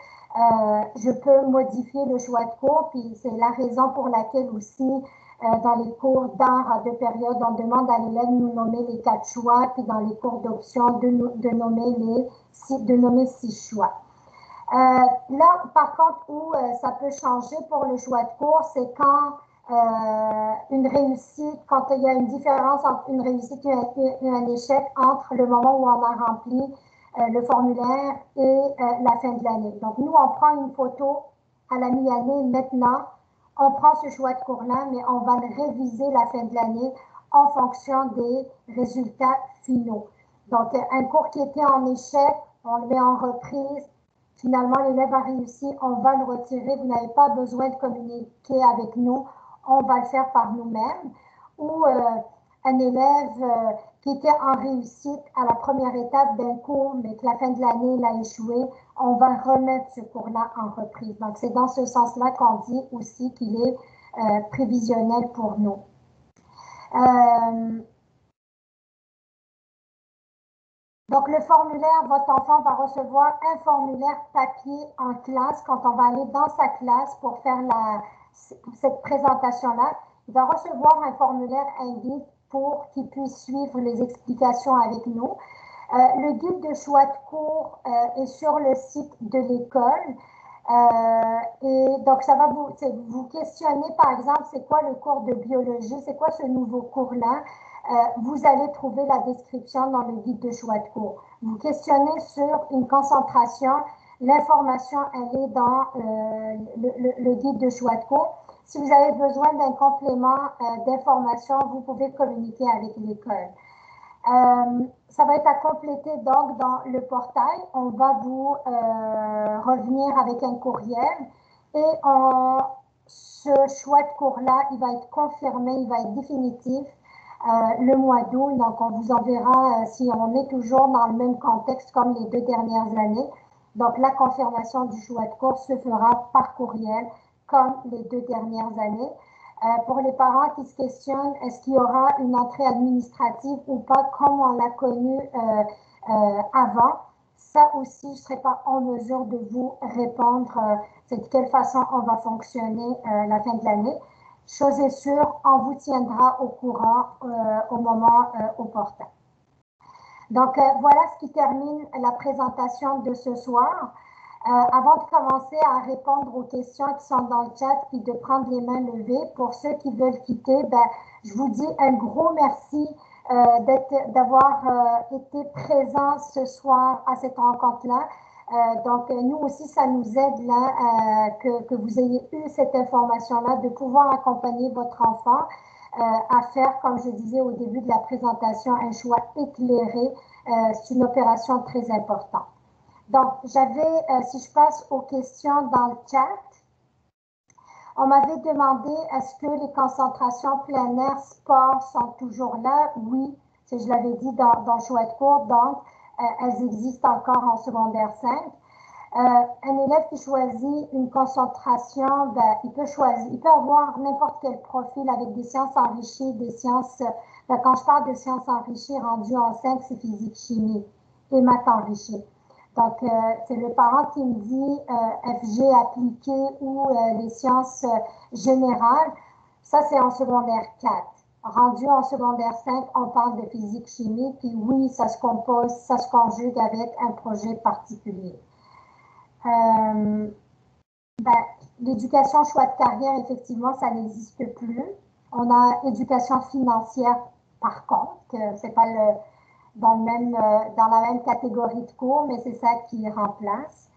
je peux modifier le choix de cours. Puis, c'est la raison pour laquelle aussi, dans les cours d'art de période, on demande à l'élève de nous nommer les 4 choix, puis dans les cours d'option, de nommer 6 choix. Là, par contre, où ça peut changer pour le choix de cours, c'est quand une réussite, quand il y a une différence entre une réussite et un échec entre le moment où on a rempli le formulaire et la fin de l'année. Donc, nous, on prend une photo à la mi-année maintenant. On prend ce choix de cours-là, mais on va le réviser la fin de l'année en fonction des résultats finaux. Donc, un cours qui était en échec, on le met en reprise. Finalement, l'élève a réussi, on va le retirer. Vous n'avez pas besoin de communiquer avec nous. On va le faire par nous-mêmes. Ou un élève qui était en réussite à la première étape d'un cours, mais que la fin de l'année, il a échoué, on va remettre ce cours-là en reprise. Donc, c'est dans ce sens-là qu'on dit aussi qu'il est prévisionnel pour nous. Donc, le formulaire, votre enfant va recevoir un formulaire papier en classe quand on va aller dans sa classe pour faire cette présentation-là. Il va recevoir un formulaire, un guide pour qu'il puisse suivre les explications avec nous. Le guide de choix de cours est sur le site de l'école. Et donc, ça va vous questionner, par exemple, c'est quoi le cours de biologie, c'est quoi ce nouveau cours-là. Vous allez trouver la description dans le guide de choix de cours. Vous questionnez sur une concentration, l'information, elle est dans le guide de choix de cours. Si vous avez besoin d'un complément d'information, vous pouvez communiquer avec l'école. Ça va être à compléter donc dans le portail. On va vous revenir avec un courriel et ce choix de cours-là, il va être confirmé, il va être définitif le mois d'août. Donc, on vous enverra si on est toujours dans le même contexte comme les 2 dernières années. Donc, la confirmation du choix de cours se fera par courriel comme les 2 dernières années. Pour les parents qui se questionnent, est-ce qu'il y aura une entrée administrative ou pas comme on l'a connu avant? Ça aussi, je ne serai pas en mesure de vous répondre. C'est de quelle façon on va fonctionner la fin de l'année. Chose est sûre, on vous tiendra au courant au moment opportun. Donc, voilà ce qui termine la présentation de ce soir. Avant de commencer à répondre aux questions qui sont dans le chat puis de prendre les mains levées, pour ceux qui veulent quitter, je vous dis un gros merci d'avoir été présents ce soir à cette rencontre-là. Donc, nous aussi, ça nous aide là que vous ayez eu cette information-là, de pouvoir accompagner votre enfant à faire, comme je disais au début de la présentation, un choix éclairé. C'est une opération très importante. Donc, si je passe aux questions dans le chat, on m'avait demandé est-ce que les concentrations plein air sport sont toujours là? Oui, je l'avais dit dans le choix de cours. Donc, elles existent encore en secondaire 5. Un élève qui choisit une concentration, ben, il peut avoir n'importe quel profil avec des sciences enrichies, des sciences, ben, quand je parle de sciences enrichies rendues en 5, c'est physique, chimie et maths enrichies. Donc, c'est le parent qui me dit FG appliqué ou les sciences générales. Ça, c'est en secondaire 4. Rendu en secondaire 5, on parle de physique, chimie, puis oui, ça se compose, ça se conjugue avec un projet particulier. Ben, l'éducation choix de carrière, effectivement, ça n'existe plus. On a éducation financière, par contre, c'est pas dans la même catégorie de cours, mais c'est ça qui remplace.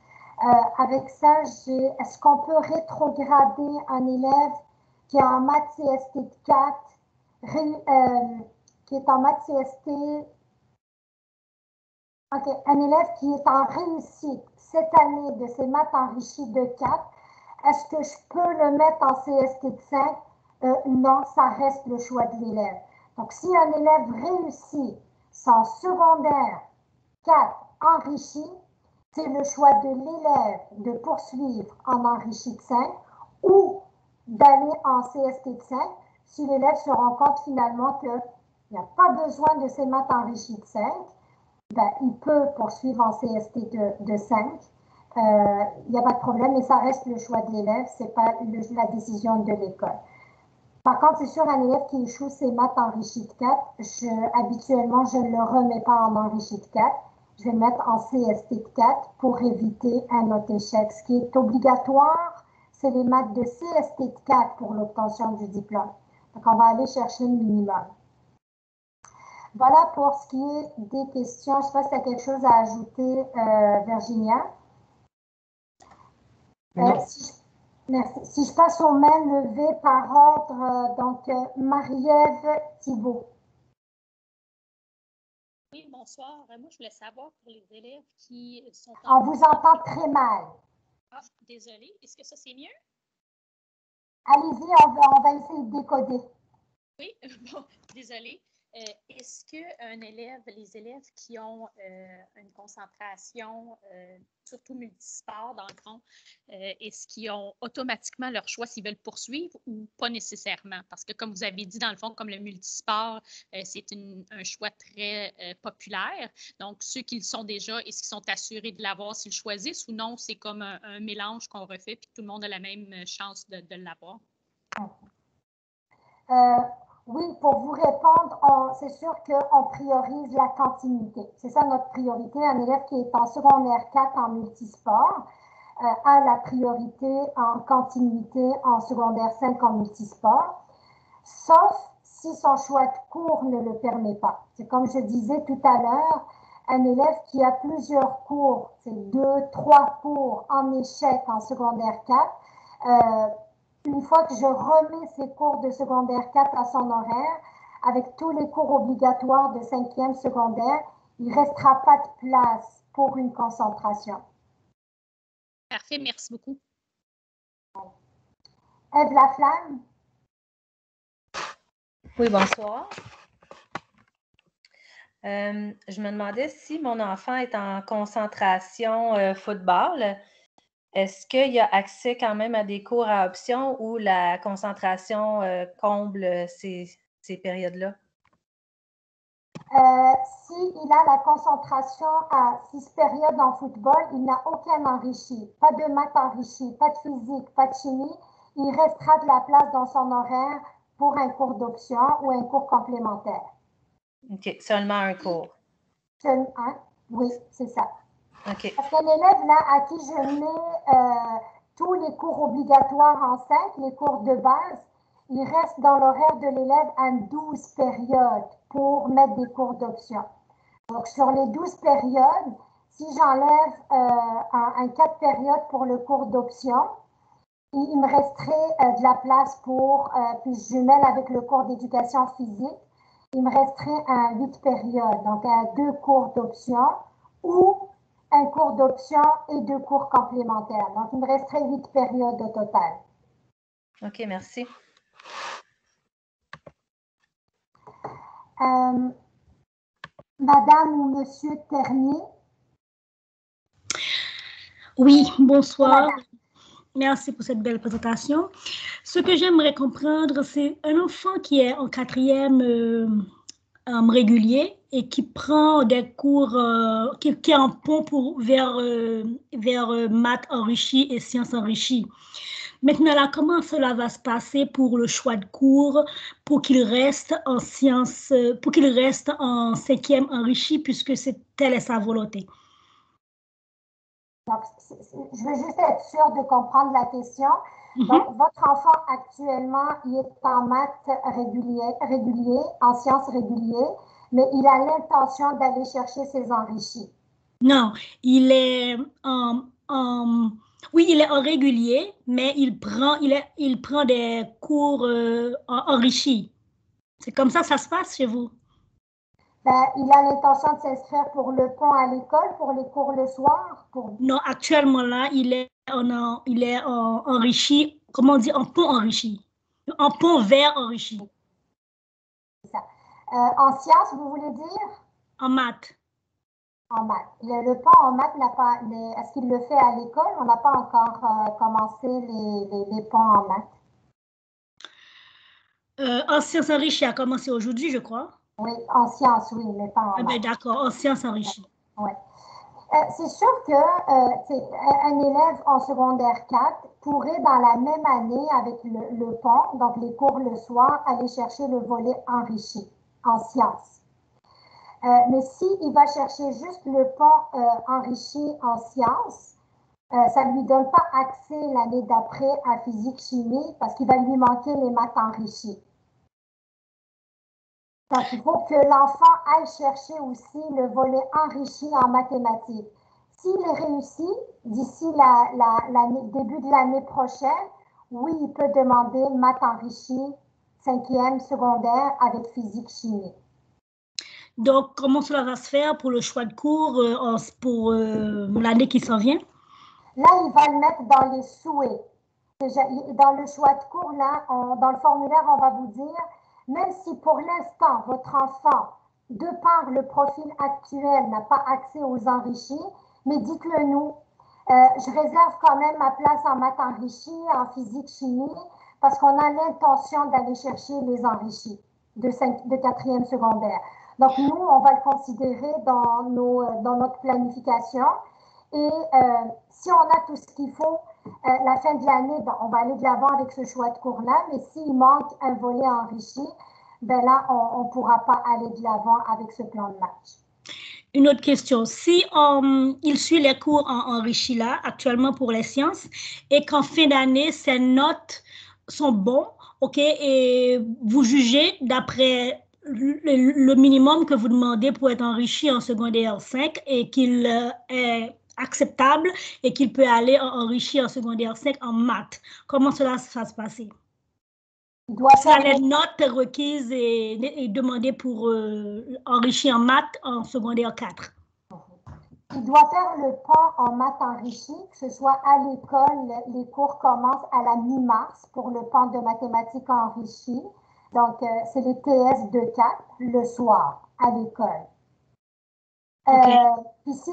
Avec ça, est-ce qu'on peut rétrograder un élève qui est en maths CST de 4, qui est en maths CST, OK, un élève qui est en réussite cette année de ses maths enrichies de 4, est-ce que je peux le mettre en CST de 5? Non, ça reste le choix de l'élève. Donc, si un élève réussit son secondaire 4 enrichi, c'est le choix de l'élève de poursuivre en enrichi de 5 ou d'aller en CST de 5 si l'élève se rend compte finalement qu'il n'y a pas besoin de ses maths enrichies de 5. Ben, il peut poursuivre en CST de 5. Il n'y a pas de problème, mais ça reste le choix de l'élève, ce n'est pas la décision de l'école. Par contre, c'est sûr, un élève qui échoue ses maths enrichies de 4, habituellement, je ne le remets pas en enrichi de 4. Je vais le mettre en CST de 4 pour éviter un autre échec. Ce qui est obligatoire, c'est les maths de CST de 4 pour l'obtention du diplôme. Donc, on va aller chercher le minimum. Voilà pour ce qui est des questions. Je ne sais pas si tu as quelque chose à ajouter, Virginia. Merci. Si je passe aux mains levées par ordre, donc Marie-Ève Thibault. Oui, bonsoir. Moi, je voulais savoir pour les élèves qui sont en... On vous entend très mal. Ah, désolée. Est-ce que ça, c'est mieux? Allez-y, on va essayer de décoder. Oui, bon, désolée. Est-ce les élèves qui ont une concentration, surtout multisport dans le fond, est-ce qu'ils ont automatiquement leur choix s'ils veulent poursuivre ou pas nécessairement? Parce que comme vous avez dit, dans le fond, comme le multisport, c'est un choix très populaire. Donc, ceux qui le sont déjà, est-ce qu'ils sont assurés de l'avoir s'ils choisissent ou non? C'est comme un mélange qu'on refait et que tout le monde a la même chance de l'avoir? Oui, pour vous répondre, c'est sûr qu'on priorise la continuité. C'est ça notre priorité. Un élève qui est en secondaire 4 en multisport a la priorité en continuité en secondaire 5 en multisport, sauf si son choix de cours ne le permet pas. C'est comme je disais tout à l'heure, un élève qui a plusieurs cours, c'est 2, 3 cours en échec en secondaire 4, une fois que je remets ces cours de secondaire 4 à son horaire, avec tous les cours obligatoires de 5e secondaire, il ne restera pas de place pour une concentration. Parfait, merci beaucoup. Ève Laflamme? Oui, bonsoir. Je me demandais si mon enfant est en concentration football. Est-ce qu'il y a accès quand même à des cours à option ou la concentration comble ces périodes-là? S'il a la concentration à 6 périodes en football, il n'a aucun enrichi. Pas de maths enrichi, pas de physique, pas de chimie. Il restera de la place dans son horaire pour un cours d'option ou un cours complémentaire. OK, seulement un cours. Oui, c'est ça. Okay. Parce qu'un élève là, à qui je mets tous les cours obligatoires en 5, les cours de base, il reste dans l'horaire de l'élève à 12 périodes pour mettre des cours d'option. Donc, sur les 12 périodes, si j'enlève un 4 périodes pour le cours d'option, il me resterait de la place pour, puis je jumelle avec le cours d'éducation physique, il me resterait à 8 périodes, donc à 2 cours d'option ou un cours d'option et 2 cours complémentaires. Donc, il me resterait 8 périodes au total. OK, merci. Madame ou Monsieur Ternier? Oui, bonsoir. Merci pour cette belle présentation. Ce que j'aimerais comprendre, c'est un enfant qui est en 4e régulier et qui prend des cours, qui est en pont vers maths enrichies et sciences enrichies. Maintenant, là, comment cela va se passer pour le choix de cours, pour qu'il reste en sciences, pour qu'il reste en 5e enrichi, puisque telle est sa volonté? Donc, je veux juste être sûre de comprendre la question. Donc, votre enfant actuellement, il est en maths régulier, en sciences réguliers, mais il a l'intention d'aller chercher ses enrichis. Non, il est oui, il est en régulier, mais il prend des cours enrichis. C'est comme ça que ça se passe chez vous? Ben, il a l'intention de s'inscrire pour le pont à l'école, pour les cours le soir? Non, actuellement là, il est enrichi, comment on dit, en pont enrichi, en pont vers enrichi. C'est ça. En sciences, vous voulez dire? En maths. En maths. Le pont en maths n'a pas. Est-ce qu'il le fait à l'école? On n'a pas encore commencé les ponts en maths. En sciences enrichies a commencé aujourd'hui, je crois. Oui, en sciences, oui, mais pas en maths. D'accord, en sciences enrichies. Oui. C'est sûr que un élève en secondaire 4 pourrait, dans la même année, avec le pont, donc les cours le soir, aller chercher le volet enrichi en sciences. Mais s'il va chercher juste le pont enrichi en sciences, ça ne lui donne pas accès l'année d'après à physique-chimie parce qu'il va lui manquer les maths enrichies. Donc, il faut que l'enfant aille chercher aussi le volet enrichi en mathématiques. S'il est réussi d'ici début de l'année prochaine, oui, il peut demander maths enrichi 5e secondaire avec physique-chimie. Donc, comment cela va se faire pour le choix de cours pour l'année qui s'en vient? Là, il va le mettre dans les souhaits. Dans le choix de cours, là, dans le formulaire, on va vous dire, même si pour l'instant, votre enfant, de par le profil actuel, n'a pas accès aux enrichis, mais dites-le nous. Je réserve quand même ma place en maths enrichis, en physique, chimie, parce qu'on a l'intention d'aller chercher les enrichis de 4e secondaire. Donc, nous, on va le considérer dans notre planification. Et si on a tout ce qu'il faut, la fin de l'année, ben, on va aller de l'avant avec ce choix de cours-là, mais s'il manque un volet enrichi, ben là, on ne pourra pas aller de l'avant avec ce plan de match. Une autre question. Si il suit les cours en enrichi là, actuellement pour les sciences, et qu'en fin d'année, ses notes sont bonnes, OK, et vous jugez d'après le minimum que vous demandez pour être enrichi en secondaire 5 et qu'il est acceptable et qu'il peut aller enrichi en secondaire 5 en maths. Comment cela va se passer? Les notes requises et demandées pour enrichir en maths en secondaire 4. Il doit faire le pont en maths enrichi, que ce soit à l'école, les cours commencent à la mi-mars pour le pont de mathématiques enrichi. Donc, c'est les TS de 4 le soir à l'école. Ici,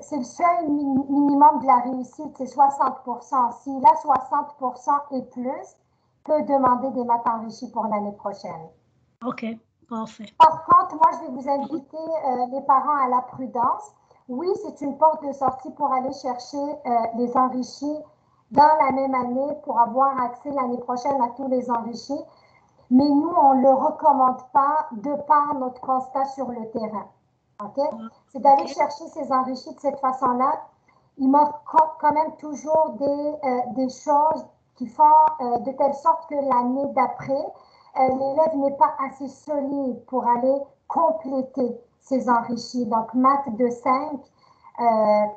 c'est le seuil minimum de la réussite, c'est 60%. S'il a 60% et plus, peut demander des maths enrichis pour l'année prochaine. OK, parfait. Par contre, moi, je vais vous inviter les parents à la prudence. Oui, c'est une porte de sortie pour aller chercher les enrichis dans la même année pour avoir accès l'année prochaine à tous les enrichis. Mais nous, on ne le recommande pas de par notre constat sur le terrain. OK? C'est d'aller chercher ces enrichis de cette façon-là. Il manque quand même toujours des choses qui font de telle sorte que l'année d'après, l'élève n'est pas assez solide pour aller compléter ses enrichis. Donc, maths de 5,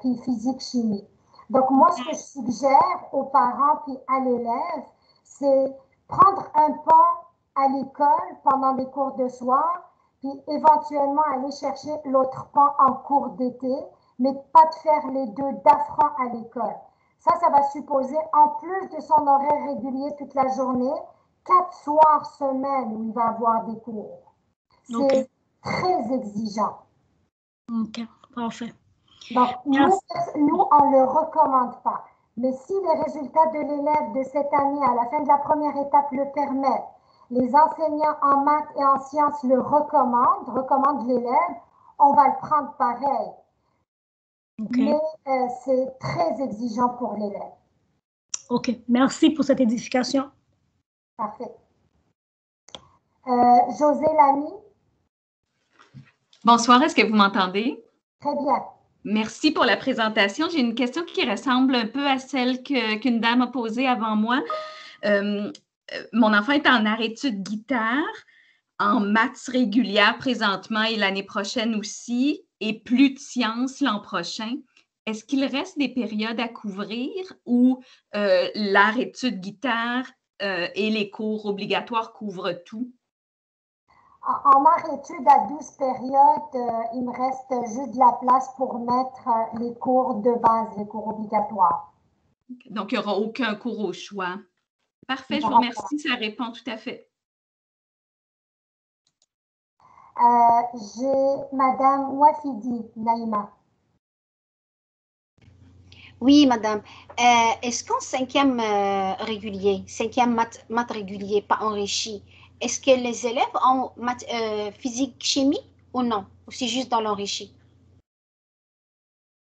puis physique, chimie. Donc, moi, ce que je suggère aux parents puis à l'élève, c'est prendre un pont à l'école pendant les cours de soir, puis éventuellement aller chercher l'autre pont en cours d'été, mais pas de faire les deux d'affront à l'école. Ça va supposer, en plus de son horaire régulier toute la journée, 4 soirs semaine où il va avoir des cours. très exigeant. OK, parfait. Donc, nous, on ne le recommande pas. Mais si les résultats de l'élève de cette année, à la fin de la première étape, le permettent, les enseignants en maths et en sciences le recommandent l'élève, on va le prendre pareil. Okay. Mais c'est très exigeant pour l'élève. OK, merci pour cette édification. Parfait. José Lamy. Bonsoir, est-ce que vous m'entendez? Très bien. Merci pour la présentation. J'ai une question qui ressemble un peu à celle qu'une dame a posée avant moi. Mon enfant est en arrêt-études guitare, en maths régulière présentement et l'année prochaine aussi, et plus de sciences l'an prochain. Est-ce qu'il reste des périodes à couvrir ou l'arrêt-études guitare et les cours obligatoires couvrent tout? En arrêt-études à 12 périodes, il me reste juste de la place pour mettre les cours de base, les cours obligatoires. Donc, il n'y aura aucun cours au choix. Parfait, je vous remercie, ça répond tout à fait. J'ai Madame Wafidi, Naïma. Oui, madame. Est-ce qu'en cinquième régulier, cinquième maths régulier, pas enrichi, est-ce que les élèves ont maths, physique, chimie ou non? Ou c'est juste dans l'enrichi?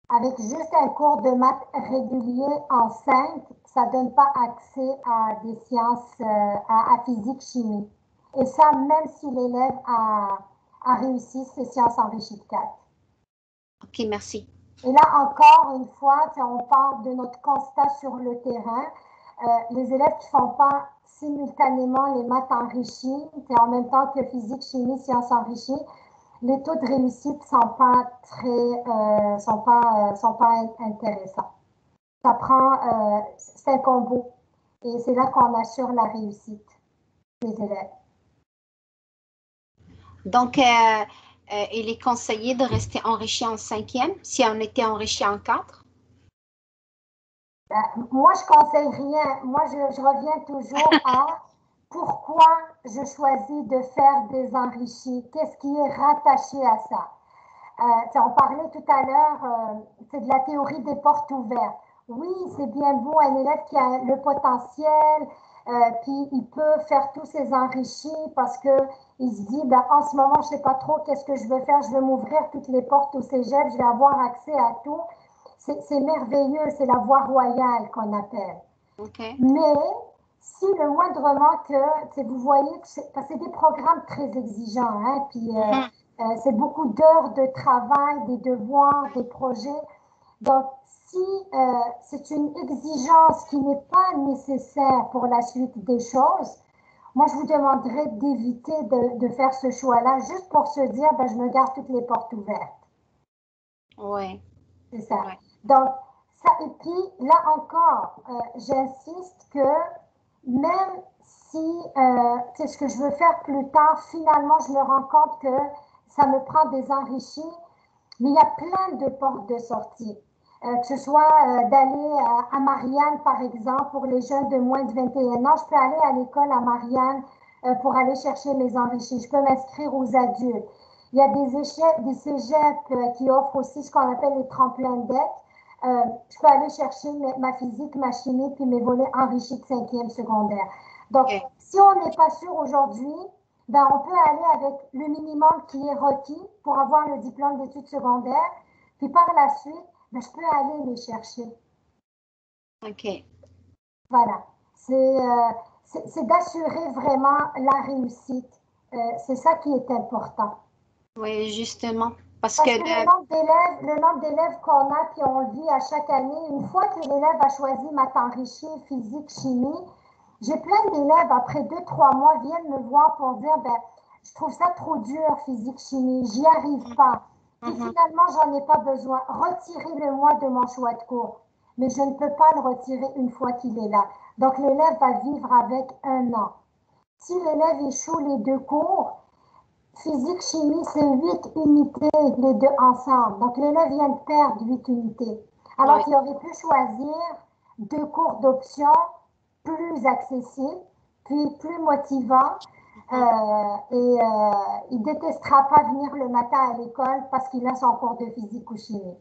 Avec juste un cours de maths régulier en 5, ça ne donne pas accès à des sciences, à physique, chimie. Et ça, même si l'élève a réussi ses sciences enrichies de 4. OK, merci. Et là, encore une fois, on parle de notre constat sur le terrain. Les élèves qui ne font pas simultanément les maths enrichies, en même temps que physique, chimie, sciences enrichies, les taux de réussite ne sont pas très, sont pas intéressants. Ça prend, c'est un combo. Et c'est là qu'on assure la réussite des élèves. Donc, il est conseillé de rester enrichi en cinquième si on était enrichi en 4? Moi, je ne conseille rien. Moi, je reviens toujours à pourquoi je choisis de faire des enrichis. Qu'est-ce qui est rattaché à ça? On parlait tout à l'heure, c'est de la théorie des portes ouvertes. Oui, c'est bien beau, un élève qui a le potentiel, puis il peut faire tous ses enrichis parce qu'il se dit, ben, en ce moment, je ne sais pas trop qu'est-ce que je veux faire, je veux m'ouvrir toutes les portes au cégep, je vais avoir accès à tout. C'est merveilleux, c'est la voie royale qu'on appelle. Okay. Mais si le moindrement que, vous voyez, parce que c'est des programmes très exigeants, hein, puis c'est beaucoup d'heures de travail, des devoirs, des projets. Donc, si c'est une exigence qui n'est pas nécessaire pour la suite des choses, moi, je vous demanderais d'éviter de faire ce choix-là, juste pour se dire, ben, je me garde toutes les portes ouvertes. Oui. C'est ça. Ouais. Donc, ça, et puis, là encore, j'insiste que même si c'est ce que je veux faire plus tard, finalement, je me rends compte que ça me prend des enrichis, mais il y a plein de portes de sortie. Que ce soit d'aller à Marianne, par exemple, pour les jeunes de moins de 21 ans, je peux aller à l'école à Marianne pour aller chercher mes enrichis. Je peux m'inscrire aux adultes. Il y a des cégeps qui offrent aussi ce qu'on appelle les tremplins de deck. Je peux aller chercher ma physique, ma chimie, puis mes volets enrichis de 5e secondaire. Donc, si on n'est pas sûr aujourd'hui, ben, on peut aller avec le minimum qui est requis pour avoir le diplôme d'études secondaires. Puis par la suite, ben, je peux aller les chercher. OK. Voilà. C'est d'assurer vraiment la réussite. C'est ça qui est important. Oui, justement. Parce que le nombre d'élèves qu'on a, puis on le vit à chaque année, une fois que l'élève a choisi maths enrichie, physique, chimie, j'ai plein d'élèves, après 2-3 mois, viennent me voir pour dire, ben, je trouve ça trop dur, physique, chimie, j'y arrive pas. Puis finalement, j'en ai pas besoin. Retirez-le-moi de mon choix de cours. Mais je ne peux pas le retirer une fois qu'il est là. Donc, l'élève va vivre avec 1 an. Si l'élève échoue les 2 cours, physique, chimie, c'est 8 unités, les 2 ensemble. Donc, l'élève vient de perdre 8 unités. Alors qu'il aurait pu choisir 2 cours d'option plus accessibles, puis plus motivants, Il détestera pas venir le matin à l'école parce qu'il a son cours de physique ou chimie.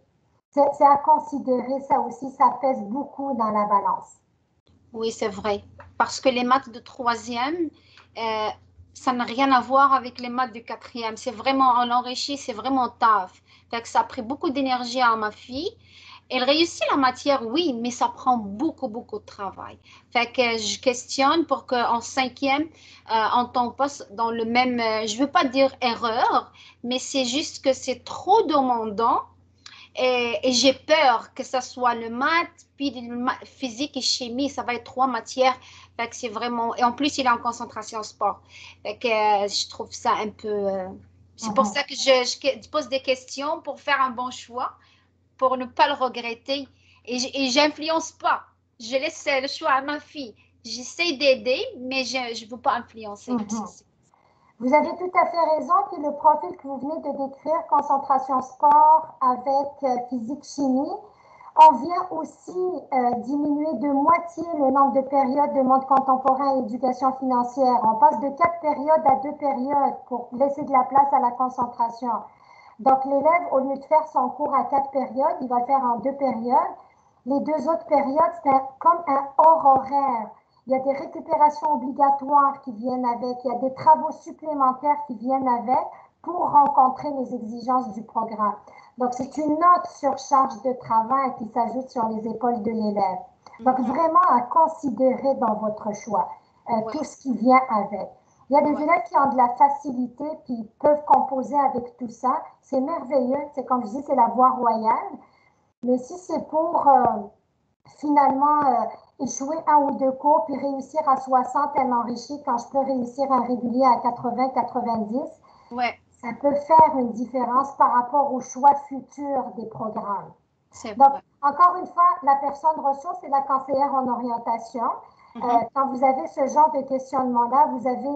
C'est à considérer, ça aussi, ça pèse beaucoup dans la balance. Oui, c'est vrai. Parce que les maths de 3e, ça n'a rien à voir avec les maths de 4e. C'est vraiment, en enrichi, c'est vraiment tough. Fait que ça a pris beaucoup d'énergie à ma fille. Elle réussit la matière, oui, mais ça prend beaucoup, beaucoup de travail. Fait que je questionne pour qu'en 5e, on ne tombe pas dans le même, je ne veux pas dire erreur, mais c'est juste que c'est trop demandant. Et j'ai peur que ça soit le maths, puis le physique et chimie, ça va être 3 matières. Fait que c'est vraiment... Et en plus, il est en concentration sport. Fait que je trouve ça un peu... c'est pour ça que je pose des questions pour faire un bon choix, pour ne pas le regretter. Et j'influence pas. Je laisse le choix à ma fille. J'essaie d'aider, mais je ne veux pas influencer. Vous avez tout à fait raison. Puis le profil que vous venez de décrire, concentration sport avec physique-chimie, on vient aussi diminuer de moitié le nombre de périodes de monde contemporain et éducation financière. On passe de 4 périodes à 2 périodes pour laisser de la place à la concentration. Donc l'élève, au lieu de faire son cours à 4 périodes, il va le faire en 2 périodes. Les 2 autres périodes, c'est comme un hors horaire. Il y a des récupérations obligatoires qui viennent avec, il y a des travaux supplémentaires qui viennent avec pour rencontrer les exigences du programme. Donc, c'est une autre surcharge de travail qui s'ajoute sur les épaules de l'élève. Donc, vraiment à considérer dans votre choix tout ce qui vient avec. Il y a des élèves qui ont de la facilité puis peuvent composer avec tout ça. C'est merveilleux. C'est comme je dis, c'est la voie royale. Mais si c'est pour finalement échouer 1 ou 2 cours puis réussir à 60 un enrichi quand je peux réussir un régulier à 80, 90, ça peut faire une différence par rapport au choix futur des programmes. Donc, encore une fois, la personne ressource est la conseillère en orientation. Quand vous avez ce genre de questionnement-là, vous avez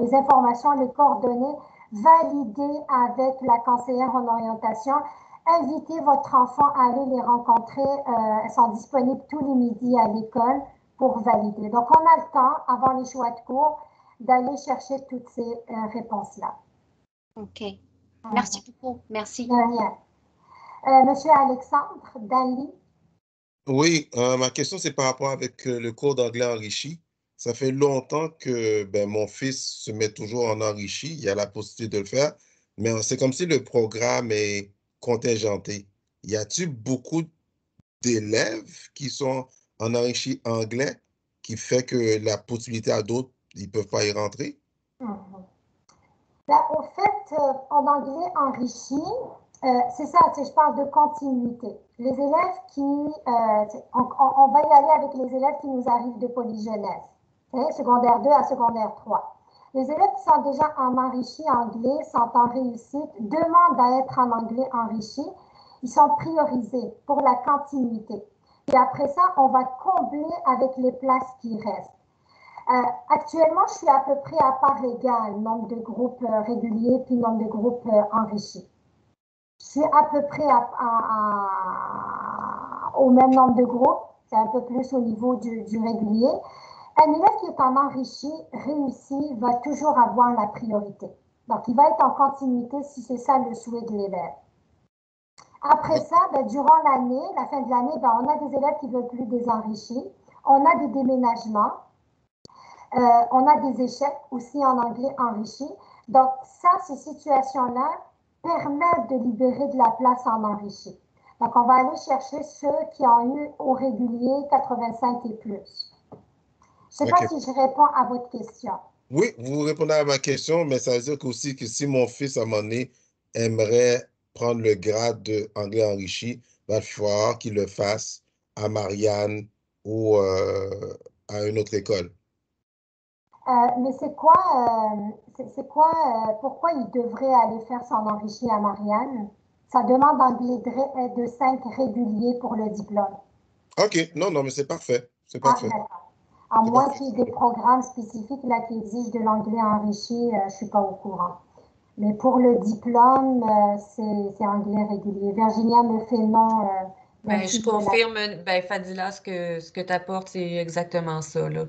les informations, les coordonnées validées avec la conseillère en orientation. Invitez votre enfant à aller les rencontrer. Elles sont disponibles tous les midis à l'école pour valider. Donc, on a le temps, avant les choix de cours, d'aller chercher toutes ces réponses-là. OK. Merci beaucoup. Merci. De rien. Monsieur Alexandre Dali. Oui, ma question, c'est par rapport avec le cours d'anglais enrichi. Ça fait longtemps que mon fils se met toujours en enrichi. Il y a la possibilité de le faire, mais c'est comme si le programme est contingenté. Y a-t-il beaucoup d'élèves qui sont en enrichi anglais qui fait que la possibilité à d'autres, ils ne peuvent pas y rentrer? Au fait, en anglais enrichi, c'est ça, je parle de continuité. Les élèves qui, on va y aller avec les élèves qui nous arrivent de polyjeunesse, secondaire 2 à secondaire 3. Les élèves qui sont déjà en enrichi anglais sont en réussite, demandent à être en anglais enrichi, ils sont priorisés pour la continuité. Et après ça, on va combler avec les places qui restent. Actuellement, je suis à peu près à part égale, nombre de groupes réguliers puis nombre de groupes enrichis. Je suis à peu près au même nombre de groupes, c'est un peu plus au niveau du régulier. Un élève qui est en enrichi, réussi, va toujours avoir la priorité. Donc, il va être en continuité si c'est ça le souhait de l'élève. Après ça, durant l'année, la fin de l'année, on a des élèves qui ne veulent plus des enrichis. On a des déménagements. On a des échecs aussi en anglais enrichi. Donc, ça, ces situations-là permettent de libérer de la place en enrichi. Donc, on va aller chercher ceux qui ont eu au régulier 85 et plus. Je ne sais pas si je réponds à votre question. Oui, vous répondez à ma question, mais ça veut dire aussi que si mon fils, à un moment donné, aimerait prendre le grade d'anglais enrichi, il va falloir qu'il le fasse à Marianne ou à une autre école. Mais pourquoi il devrait aller faire son enrichi à Marianne? Ça demande anglais de 5 réguliers pour le diplôme. OK, non, mais c'est parfait. C'est parfait. À moins qu'il y ait des programmes spécifiques là, qui exigent de l'anglais enrichi, je ne suis pas au courant. Mais pour le diplôme, c'est anglais régulier. Virginia me fait non. Je confirme, Fadila, ce que tu apportes, c'est exactement ça, là.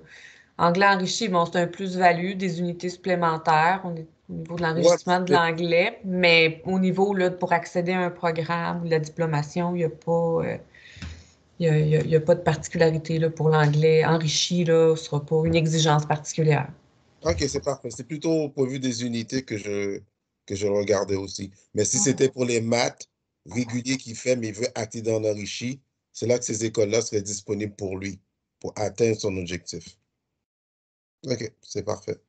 Anglais enrichi, bon, c'est un plus-value, des unités supplémentaires au niveau de l'enrichissement de l'anglais, mais au niveau, là, pour accéder à un programme ou de la diplomation, il n'y a pas... Il n'y a pas de particularité là, pour l'anglais enrichi, là, ce ne sera pas une exigence particulière. OK, c'est parfait. C'est plutôt au point de vue des unités que je regardais aussi. Mais si c'était pour les maths réguliers qu'il fait, mais il veut accéder en enrichi, c'est là que ces écoles-là seraient disponibles pour lui, pour atteindre son objectif. OK, c'est parfait.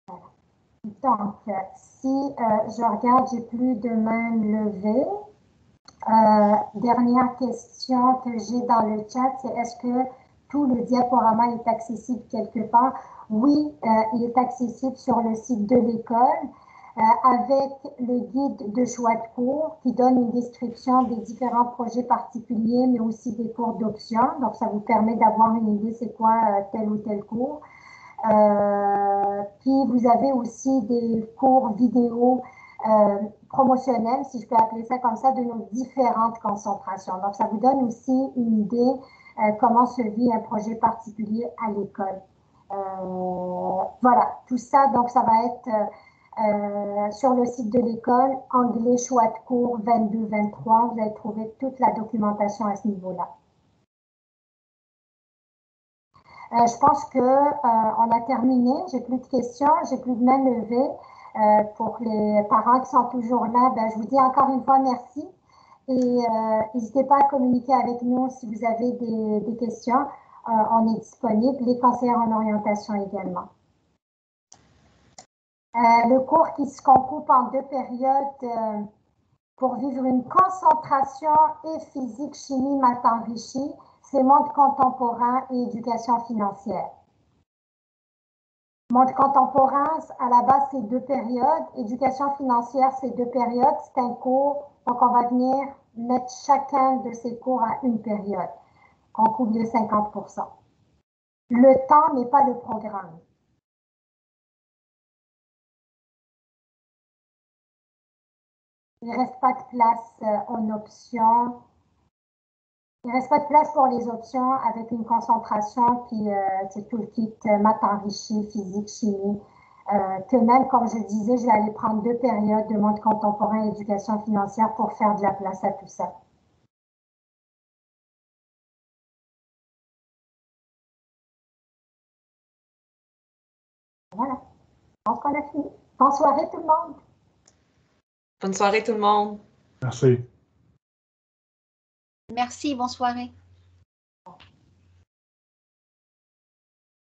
Donc, si je regarde, j'ai plus de mains levées. Dernière question que j'ai dans le chat, c'est est-ce que tout le diaporama est accessible quelque part? Oui, il est accessible sur le site de l'école avec le guide de choix de cours qui donne une description des différents projets particuliers, mais aussi des cours d'option. Donc, ça vous permet d'avoir une idée c'est quoi tel ou tel cours. Puis, vous avez aussi des cours vidéo promotionnels, si je peux appeler ça comme ça, de nos différentes concentrations. Donc, ça vous donne aussi une idée comment se vit un projet particulier à l'école. Voilà, tout ça, donc ça va être sur le site de l'école, anglais choix de cours 22-23. Vous allez trouver toute la documentation à ce niveau-là. Je pense qu'on a terminé. J'ai plus de questions, j'ai plus de mains levées. Pour les parents qui sont toujours là, ben, je vous dis encore une fois merci. Et n'hésitez pas à communiquer avec nous si vous avez des questions. On est disponible, les conseillers en orientation également. Le cours qui se concoupe en 2 périodes pour vivre une concentration et physique, chimie, maths enrichie, c'est monde contemporain et éducation financière. Monde contemporain, à la base, c'est 2 périodes. Éducation financière, c'est 2 périodes. C'est un cours. Donc, on va venir mettre chacun de ces cours à une période. On couvre de 50%. Le temps n'est pas le programme. Il ne reste pas de place en option. Il ne reste pas de place pour les options avec une concentration, puis c'est tout le kit maths enrichi, physique, chimie. Que même, comme je disais, je vais aller prendre 2 périodes de monde contemporain et éducation financière pour faire de la place à tout ça. Voilà. Je pense qu'on a fini. Bonne soirée tout le monde. Bonne soirée tout le monde. Merci. Merci, bonne soirée.